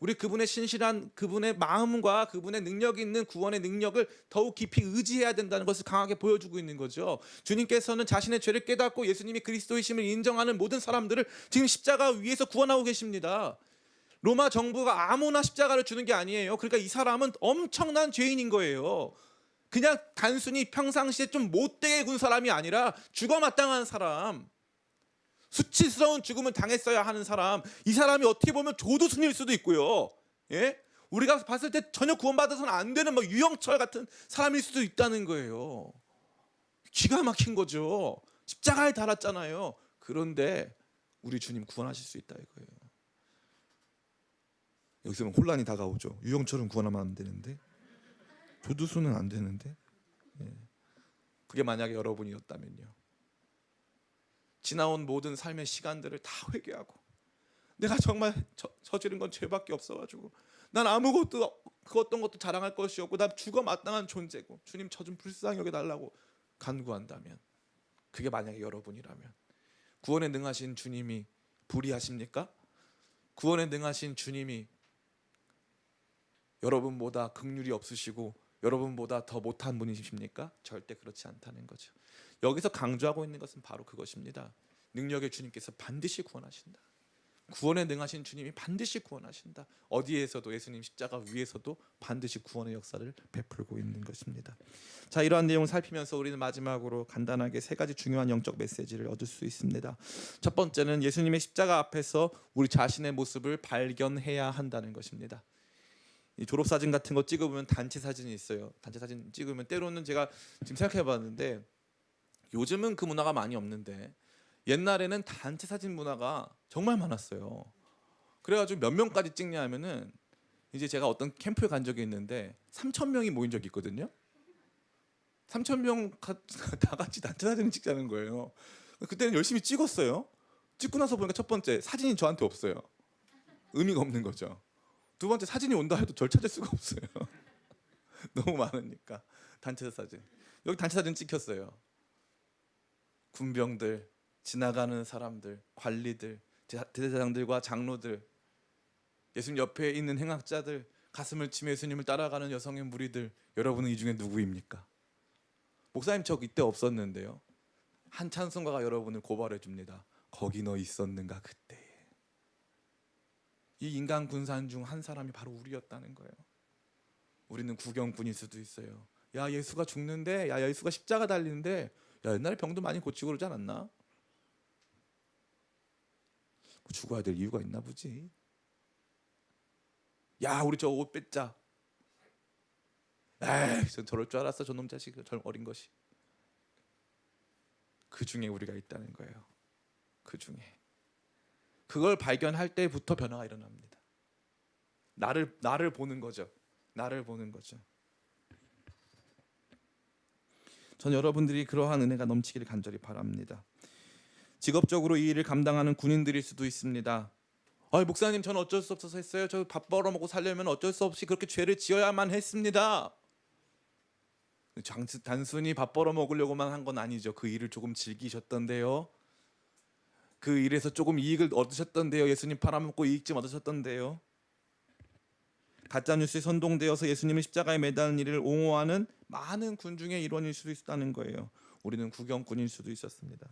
우리 그분의 신실한 그분의 마음과 그분의 능력 있는 구원의 능력을 더욱 깊이 의지해야 된다는 것을 강하게 보여주고 있는 거죠. 주님께서는 자신의 죄를 깨닫고 예수님이 그리스도이심을 인정하는 모든 사람들을 지금 십자가 위에서 구원하고 계십니다. 로마 정부가 아무나 십자가를 주는 게 아니에요. 그러니까 이 사람은 엄청난 죄인인 거예요. 그냥 단순히 평상시에 좀 못되게 군 사람이 아니라 죽어 마땅한 사람, 수치스러운 죽음을 당했어야 하는 사람, 이 사람이 어떻게 보면 조두순일 수도 있고요. 예? 우리가 봤을 때 전혀 구원받아서는 안 되는 유영철 같은 사람일 수도 있다는 거예요. 기가 막힌 거죠. 십자가에 달았잖아요. 그런데 우리 주님 구원하실 수 있다 이거예요. 여기서 혼란이 다가오죠. 유형처럼 구원하면 안 되는데, 조두수는 안 되는데. 그게 만약에 여러분이었다면요. 지나온 모든 삶의 시간들을 다 회개하고, 내가 정말 저지른 건 죄밖에 없어가지고 난 아무것도 그 어떤 것도 자랑할 것이 없고 난 죽어 마땅한 존재고 주님 저 좀 불쌍히 여겨달라고 간구한다면, 그게 만약에 여러분이라면 구원에 능하신 주님이 불의하십니까? 구원에 능하신 주님이 여러분보다 긍휼이 없으시고 여러분보다 더 못한 분이십니까? 절대 그렇지 않다는 거죠. 여기서 강조하고 있는 것은 바로 그것입니다. 능력의 주님께서 반드시 구원하신다. 구원에 능하신 주님이 반드시 구원하신다. 어디에서도, 예수님 십자가 위에서도 반드시 구원의 역사를 베풀고 있는 것입니다. 자, 이러한 내용을 살피면서 우리는 마지막으로 간단하게 세 가지 중요한 영적 메시지를 얻을 수 있습니다. 첫 번째는 예수님의 십자가 앞에서 우리 자신의 모습을 발견해야 한다는 것입니다. 이 졸업사진 같은 거 찍어보면 단체 사진이 있어요. 단체 사진 찍으면 때로는 제가 지금 생각해봤는데, 요즘은 그 문화가 많이 없는데 옛날에는 단체 사진 문화가 정말 많았어요. 그래가지고 몇 명까지 찍냐 하면은, 이제 제가 어떤 캠프에 간 적이 있는데 3,000명이 모인 적이 있거든요. 3,000명 다 같이 단체 사진을 찍자는 거예요. 그때는 열심히 찍었어요. 찍고 나서 보니까 첫 번째, 사진이 저한테 없어요. 의미가 없는 거죠. 두 번째, 사진이 온다 해도 절 찾을 수가 없어요. 너무 많으니까. 단체 사진, 여기 단체 사진 찍혔어요. 군병들, 지나가는 사람들, 관리들, 대대장들과 장로들, 예수님 옆에 있는 행악자들, 가슴을 치며 예수님을 따라가는 여성의 무리들, 여러분은 이 중에 누구입니까? 목사님 저 이때 없었는데요. 한 찬송가가 여러분을 고발해 줍니다. 거기 너 있었는가 그때. 이 인간 군산 중 한 사람이 바로 우리였다는 거예요. 우리는 구경꾼일 수도 있어요. 야, 예수가 죽는데, 야, 예수가 십자가 달리는데, 야, 옛날에 병도 많이 고치고 그러지 않았나? 죽어야 될 이유가 있나 보지. 야, 우리 저 옷 뺏자. 에이, 전 저럴 줄 알았어, 저놈 자식, 저 어린 것이. 그 중에 우리가 있다는 거예요. 그 중에. 그걸 발견할 때부터 변화가 일어납니다. 나를 보는 거죠. 나를 보는 거죠. 전 여러분들이 그러한 은혜가 넘치기를 간절히 바랍니다. 직업적으로 이 일을 감당하는 군인들일 수도 있습니다. 목사님, 저는 어쩔 수 없어서 했어요. 저 밥 벌어먹고 살려면 어쩔 수 없이 그렇게 죄를 지어야만 했습니다. 단순히 밥 벌어먹으려고만 한 건 아니죠. 그 일을 조금 즐기셨던데요. 그 일에서 조금 이익을 얻으셨던데요. 예수님 팔아먹고 이익 좀 얻으셨던데요. 가짜뉴스에 선동되어서 예수님을 십자가에 매다는 일을 옹호하는 많은 군 중의 일원일 수도 있다는 거예요. 우리는 구경꾼일 수도 있었습니다.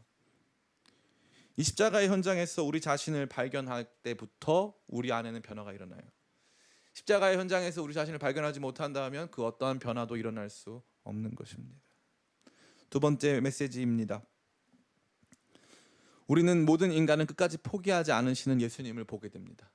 이 십자가의 현장에서 우리 자신을 발견할 때부터 우리 안에는 변화가 일어나요. 십자가의 현장에서 우리 자신을 발견하지 못한다면 그 어떠한 변화도 일어날 수 없는 것입니다. 두 번째 메시지입니다. 우리는 모든 인간은 끝까지 포기하지 않으시는 예수님을 보게 됩니다.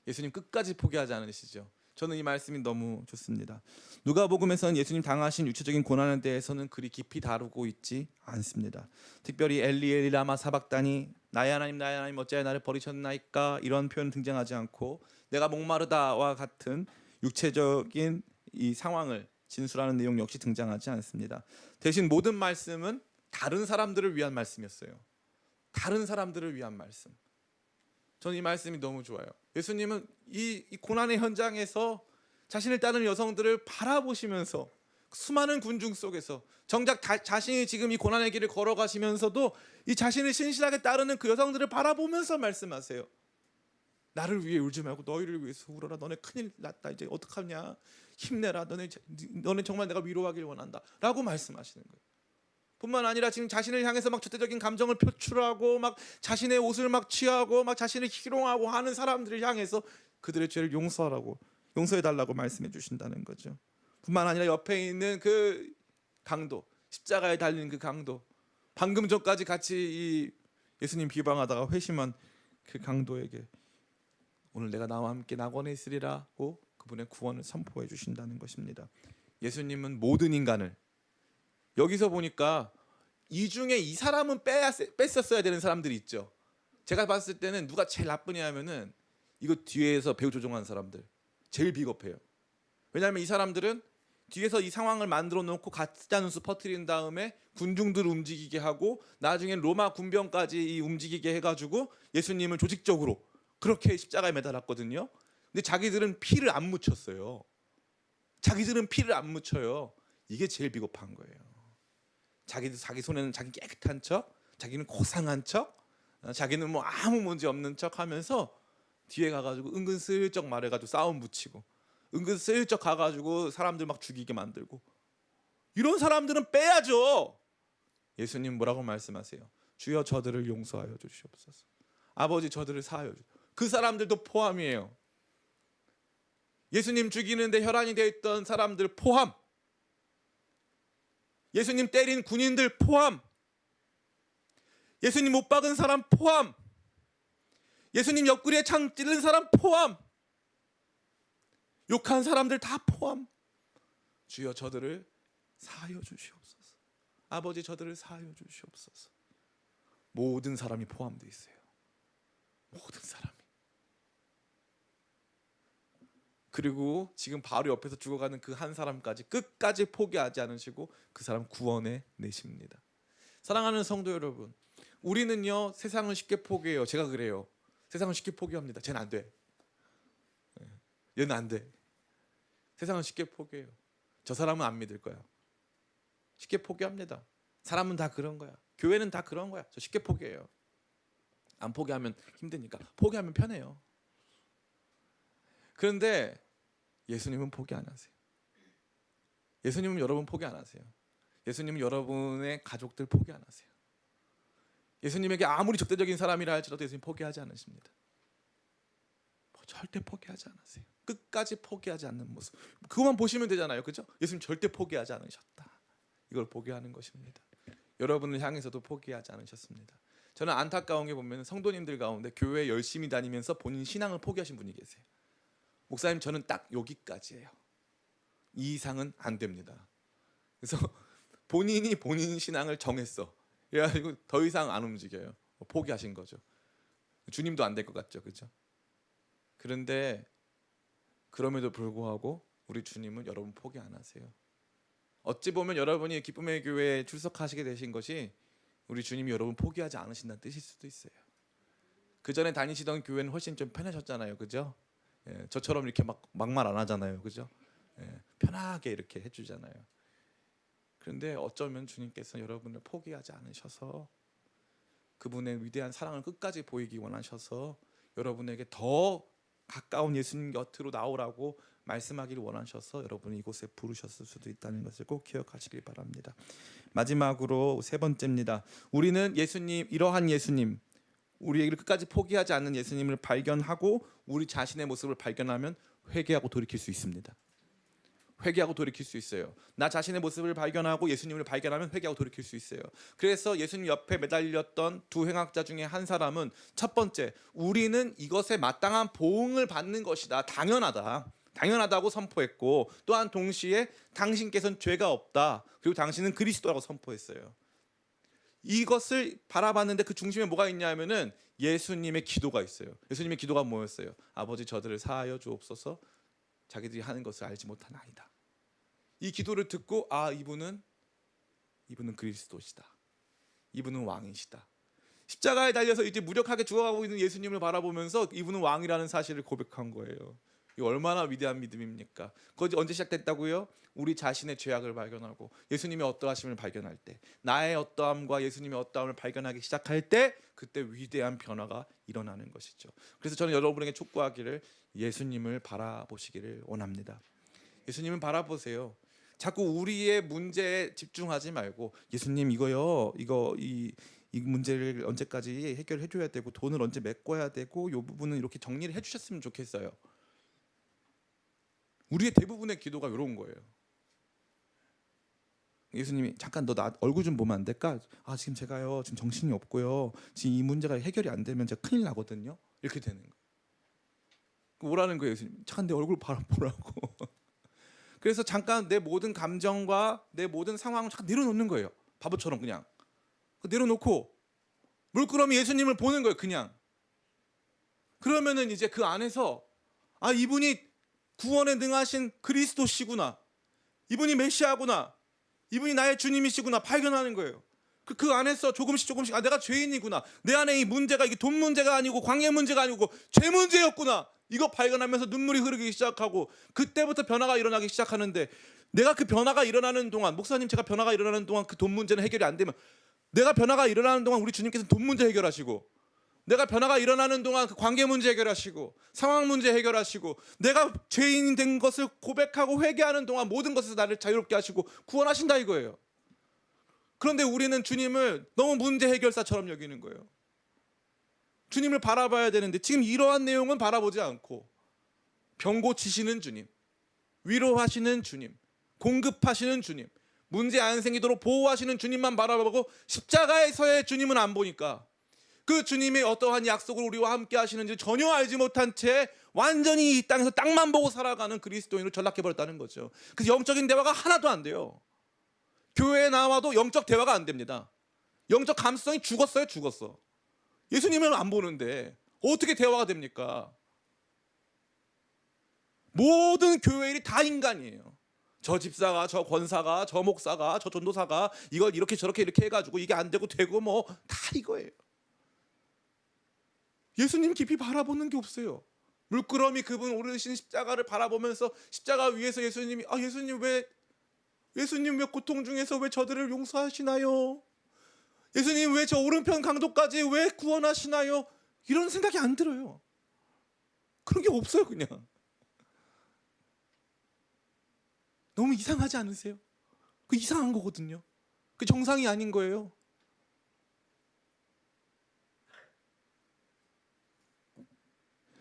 예수님 끝까지 포기하지 않으시죠. 저는 이 말씀이 너무 좋습니다. 누가복음에서는 예수님 당하신 육체적인 고난에 대해서는 그리 깊이 다루고 있지 않습니다. 특별히 엘리 엘리 라마 사박다니, 나의 하나님 나의 하나님 어찌하여 나를 버리셨나이까, 이런 표현 등장하지 않고 내가 목마르다와 같은 육체적인 이 상황을 진술하는 내용 역시 등장하지 않습니다. 대신 모든 말씀은 다른 사람들을 위한 말씀이었어요. 다른 사람들을 위한 말씀. 저는 이 말씀이 너무 좋아요. 예수님은 이 고난의 현장에서 자신을 따르는 여성들을 바라보시면서 수많은 군중 속에서 정작 자신이 지금 이 고난의 길을 걸어가시면서도 이 자신을 신실하게 따르는 그 여성들을 바라보면서 말씀하세요. 나를 위해 울지 말고 너희를 위해서 울어라. 너네 큰일 났다. 이제 어떡하냐. 힘내라. 너네 정말 내가 위로하길 원한다. 라고 말씀하시는 거예요. 뿐만 아니라 지금 자신을 향해서 막 절대적인 감정을 표출하고 막 자신의 옷을 막 취하고 막 자신을 희롱하고 하는 사람들을 향해서 그들의 죄를 용서해달라고 말씀해 주신다는 거죠. 뿐만 아니라 옆에 있는 그 강도, 십자가에 달린 그 강도, 방금 전까지 같이 이 예수님 비방하다가 회심한 그 강도에게 오늘 내가 나와 함께 낙원에 있으리라고 그분의 구원을 선포해 주신다는 것입니다. 예수님은 모든 인간을, 여기서 보니까 이 중에 이 사람은 뺐었어야 되는 사람들이 있죠. 제가 봤을 때는 누가 제일 나쁘냐 하면은 이거 뒤에서 배후 조종한 사람들 제일 비겁해요. 왜냐하면 이 사람들은 뒤에서 이 상황을 만들어 놓고 가짜 뉴스 퍼뜨린 다음에 군중들 움직이게 하고 나중에 로마 군병까지 움직이게 해가지고 예수님을 조직적으로 그렇게 십자가에 매달았거든요. 근데 자기들은 피를 안 묻혔어요. 자기들은 피를 안 묻혀요. 이게 제일 비겁한 거예요. 자기 손에는 자기 깨끗한 척, 자기는 고상한 척, 자기는 뭐 아무 문제 없는 척 하면서 뒤에 가가지고 은근슬쩍 말해가지고 싸움 붙이고 은근슬쩍 가가지고 사람들 막 죽이게 만들고 이런 사람들은 빼야죠. 예수님 뭐라고 말씀하세요? 주여 저들을 용서하여 주시옵소서. 아버지 저들을 사하여 주시옵소서. 그 사람들도 포함이에요. 예수님 죽이는데 혈안이 되어 있던 사람들 포함, 예수님 때린 군인들 포함, 예수님 못 박은 사람 포함, 예수님 옆구리에 창 찔른 사람 포함, 욕한 사람들 다 포함. 주여 저들을 사하여 주시옵소서. 아버지 저들을 사하여 주시옵소서. 모든 사람이 포함되어 있어요. 모든 사람이. 그리고 지금 바로 옆에서 죽어가는 그 한 사람까지 끝까지 포기하지 않으시고 그 사람 구원해 내십니다. 사랑하는 성도 여러분, 우리는요 세상을 쉽게 포기해요. 제가 그래요. 세상을 쉽게 포기합니다. 쟤는 안 돼. 얘는 안 돼. 세상은 쉽게 포기해요. 저 사람은 안 믿을 거야. 쉽게 포기합니다. 사람은 다 그런 거야. 교회는 다 그런 거야. 저 쉽게 포기해요. 안 포기하면 힘드니까. 포기하면 편해요. 그런데 예수님은 포기 안 하세요. 예수님은 여러분 포기 안 하세요. 예수님은 여러분의 가족들 포기 안 하세요. 예수님에게 아무리 적대적인 사람이라 할지라도 예수님 포기하지 않으십니다. 절대 포기하지 않으세요. 끝까지 포기하지 않는 모습. 그것만 보시면 되잖아요. 그죠? 예수님 절대 포기하지 않으셨다. 이걸 보게 하는 것입니다. 여러분을 향해서도 포기하지 않으셨습니다. 저는 안타까운 게 보면 성도님들 가운데 교회 열심히 다니면서 본인 신앙을 포기하신 분이 계세요. 목사님 저는 딱 여기까지예요. 이 이상은 안 됩니다. 그래서 본인이 본인 신앙을 정했어. 그래가지고 더 이상 안 움직여요. 포기하신 거죠. 주님도 안 될 것 같죠, 그렇죠? 그런데 그럼에도 불구하고 우리 주님은 여러분 포기 안 하세요. 어찌 보면 여러분이 기쁨의 교회에 출석하시게 되신 것이 우리 주님이 여러분 포기하지 않으신다는 뜻일 수도 있어요. 그 전에 다니시던 교회는 훨씬 좀 편하셨잖아요, 그죠? 예, 저처럼 이렇게 막말 안 하잖아요, 그죠? 예, 편하게 이렇게 해주잖아요. 그런데 어쩌면 주님께서 여러분을 포기하지 않으셔서 그분의 위대한 사랑을 끝까지 보이기 원하셔서 여러분에게 더 가까운 예수님 곁으로 나오라고 말씀하기를 원하셔서 여러분이 이곳에 부르셨을 수도 있다는 것을 꼭 기억하시길 바랍니다. 마지막으로 세 번째입니다. 우리는 예수님, 이러한 예수님, 우리에게 끝까지 포기하지 않는 예수님을 발견하고 우리 자신의 모습을 발견하면 회개하고 돌이킬 수 있습니다. 회개하고 돌이킬 수 있어요. 나 자신의 모습을 발견하고 예수님을 발견하면 회개하고 돌이킬 수 있어요. 그래서 예수님 옆에 매달렸던 두 행악자 중에 한 사람은 첫 번째, 우리는 이것에 마땅한 보응을 받는 것이다. 당연하다고 선포했고, 또한 동시에 당신께서는 죄가 없다. 그리고 당신은 그리스도라고 선포했어요. 이것을 바라봤는데 그 중심에 뭐가 있냐면은 예수님의 기도가 있어요. 예수님의 기도가 뭐였어요? 아버지 저들을 사하여 주옵소서. 자기들이 하는 것을 알지 못하나이다. 이 기도를 듣고 이분은 그리스도시다. 이분은 왕이시다. 십자가에 달려서 이제 무력하게 죽어가고 있는 예수님을 바라보면서 이분은 왕이라는 사실을 고백한 거예요. 이 얼마나 위대한 믿음입니까? 그것이 언제 시작됐다고요? 우리 자신의 죄악을 발견하고 예수님의 어떠하심을 발견할 때, 나의 어떠함과 예수님의 어떠함을 발견하기 시작할 때, 그때 위대한 변화가 일어나는 것이죠. 그래서 저는 여러분에게 촉구하기를 예수님을 바라보시기를 원합니다. 예수님을 바라보세요. 자꾸 우리의 문제에 집중하지 말고 예수님 이 문제를 언제까지 해결해 줘야 되고 돈을 언제 메꿔야 되고 이 부분은 이렇게 정리를 해주셨으면 좋겠어요. 우리의 대부분의 기도가 이런 거예요. 예수님이 잠깐 너 나 얼굴 좀 보면 안 될까? 지금 제가요 지금 정신이 없고요. 지금 이 문제가 해결이 안 되면 제가 큰일 나거든요. 이렇게 되는 거예요. 뭐라는 거예요, 예수님? 잠깐 내 얼굴 보라고. 그래서 잠깐 내 모든 감정과 내 모든 상황을 잠깐 내려놓는 거예요. 바보처럼 그냥. 내려놓고 물끄러미 예수님을 보는 거예요. 그냥. 그러면은 이제 그 안에서 아, 이분이 구원에 능하신 그리스도시구나, 이분이 메시아구나, 이분이 나의 주님이시구나 발견하는 거예요. 그 안에서 조금씩 아, 내가 죄인이구나, 내 안에 이 문제가 이게 돈 문제가 아니고 광야 문제가 아니고 죄 문제였구나, 이거 발견하면서 눈물이 흐르기 시작하고 그때부터 변화가 일어나기 시작하는데, 내가 그 변화가 일어나는 동안, 목사님 제가 변화가 일어나는 동안 그 돈 문제는 해결이 안 되면, 내가 변화가 일어나는 동안 우리 주님께서는 돈 문제 해결하시고, 내가 변화가 일어나는 동안 그 관계 문제 해결하시고, 상황 문제 해결하시고, 내가 죄인이 된 것을 고백하고 회개하는 동안 모든 것에서 나를 자유롭게 하시고 구원하신다 이거예요. 그런데 우리는 주님을 너무 문제 해결사처럼 여기는 거예요. 주님을 바라봐야 되는데 지금 이러한 내용은 바라보지 않고, 병 고치시는 주님, 위로하시는 주님, 공급하시는 주님, 문제 안 생기도록 보호하시는 주님만 바라보고 십자가에서의 주님은 안 보니까, 그 주님의 어떠한 약속을 우리와 함께 하시는지 전혀 알지 못한 채 완전히 이 땅에서 땅만 보고 살아가는 그리스도인으로 전락해버렸다는 거죠. 그래서 영적인 대화가 하나도 안 돼요. 교회에 나와도 영적 대화가 안 됩니다. 영적 감수성이 죽었어요. 예수님을 안 보는데 어떻게 대화가 됩니까? 모든 교회 일이 다 인간이에요. 저 집사가, 저 권사가, 저 목사가, 저 전도사가 이걸 이렇게 저렇게 이렇게 해가지고 이게 안 되고 되고 뭐 다 이거예요. 예수님 깊이 바라보는 게 없어요. 물끄러미 그분 오르신 십자가를 바라보면서 십자가 위에서 예수님이 예수님 왜 고통 중에서 왜 저들을 용서하시나요? 예수님 왜 저 오른편 강도까지 왜 구원하시나요? 이런 생각이 안 들어요. 그런 게 없어요. 그냥 너무 이상하지 않으세요? 그 이상한 거거든요. 그 정상이 아닌 거예요.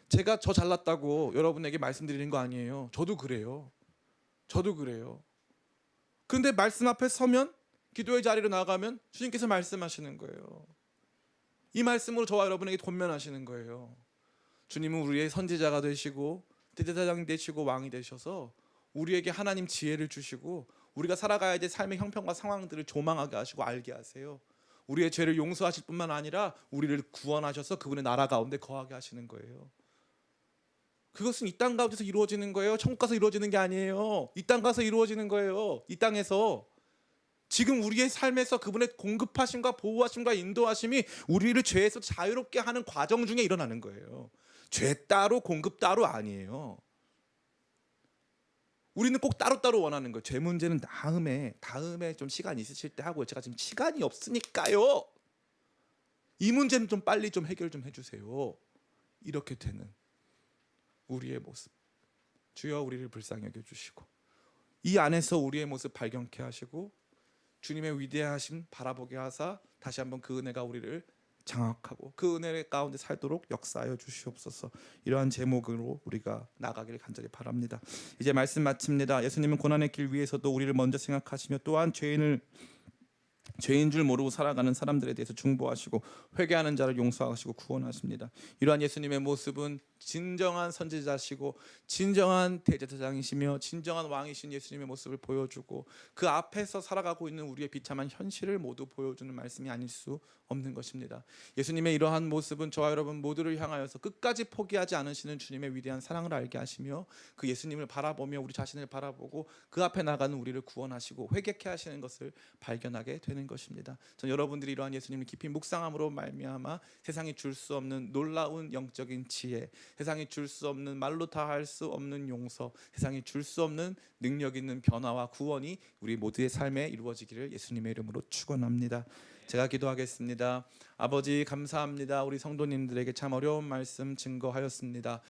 제가 저 잘났다고 여러분에게 말씀드리는 거 아니에요. 저도 그래요. 그런데 말씀 앞에 서면, 기도의 자리로 나가면 주님께서 말씀하시는 거예요. 이 말씀으로 저와 여러분에게 권면하시는 거예요. 주님은 우리의 선지자가 되시고 대제사장이 되시고 왕이 되셔서 우리에게 하나님 지혜를 주시고 우리가 살아가야 될 삶의 형편과 상황들을 조망하게 하시고 알게 하세요. 우리의 죄를 용서하실 뿐만 아니라 우리를 구원하셔서 그분의 나라 가운데 거하게 하시는 거예요. 그것은 이 땅 가운데서 이루어지는 거예요. 천국 가서 이루어지는 게 아니에요. 이 땅 가서 이루어지는 거예요. 이 땅에서 지금 우리의 삶에서 그분의 공급하심과 보호하심과 인도하심이 우리를 죄에서 자유롭게 하는 과정 중에 일어나는 거예요. 죄 따로 공급 따로 아니에요. 우리는 꼭 따로따로 원하는 거예요. 죄 문제는 다음에 좀 시간 있으실 때 하고요. 제가 지금 시간이 없으니까요. 이 문제는 좀 빨리 좀 해결 좀 해주세요. 이렇게 되는 우리의 모습, 주여 우리를 불쌍히 여겨주시고 이 안에서 우리의 모습 발견케 하시고 주님의 위대하심 바라보게 하사 다시 한번 그 은혜가 우리를 장악하고 그 은혜 가운데 살도록 역사하여 주시옵소서. 이러한 제목으로 우리가 나가기를 간절히 바랍니다. 이제 말씀 마칩니다. 예수님은 고난의 길 위에서도 우리를 먼저 생각하시며 또한 죄인 줄 모르고 살아가는 사람들에 대해서 중보하시고 회개하는 자를 용서하시고 구원하십니다. 이러한 예수님의 모습은 진정한 선지자시고 진정한 대제사장이시며 진정한 왕이신 예수님의 모습을 보여주고 그 앞에서 살아가고 있는 우리의 비참한 현실을 모두 보여주는 말씀이 아닐 수 없는 것입니다. 예수님의 이러한 모습은 저와 여러분 모두를 향하여서 끝까지 포기하지 않으시는 주님의 위대한 사랑을 알게 하시며 그 예수님을 바라보며 우리 자신을 바라보고 그 앞에 나가는 우리를 구원하시고 회개케 하시는 것을 발견하게 되는 것입니다. 전 여러분들이 이러한 예수님을 깊이 묵상함으로 말미암아 세상이 줄 수 없는 놀라운 영적인 지혜, 세상이 줄 수 없는 말로 다 할 수 없는 용서, 세상이 줄 수 없는 능력 있는 변화와 구원이 우리 모두의 삶에 이루어지기를 예수님의 이름으로 축원합니다. 제가 기도하겠습니다. 아버지 감사합니다. 우리 성도님들에게 참 어려운 말씀 증거하였습니다.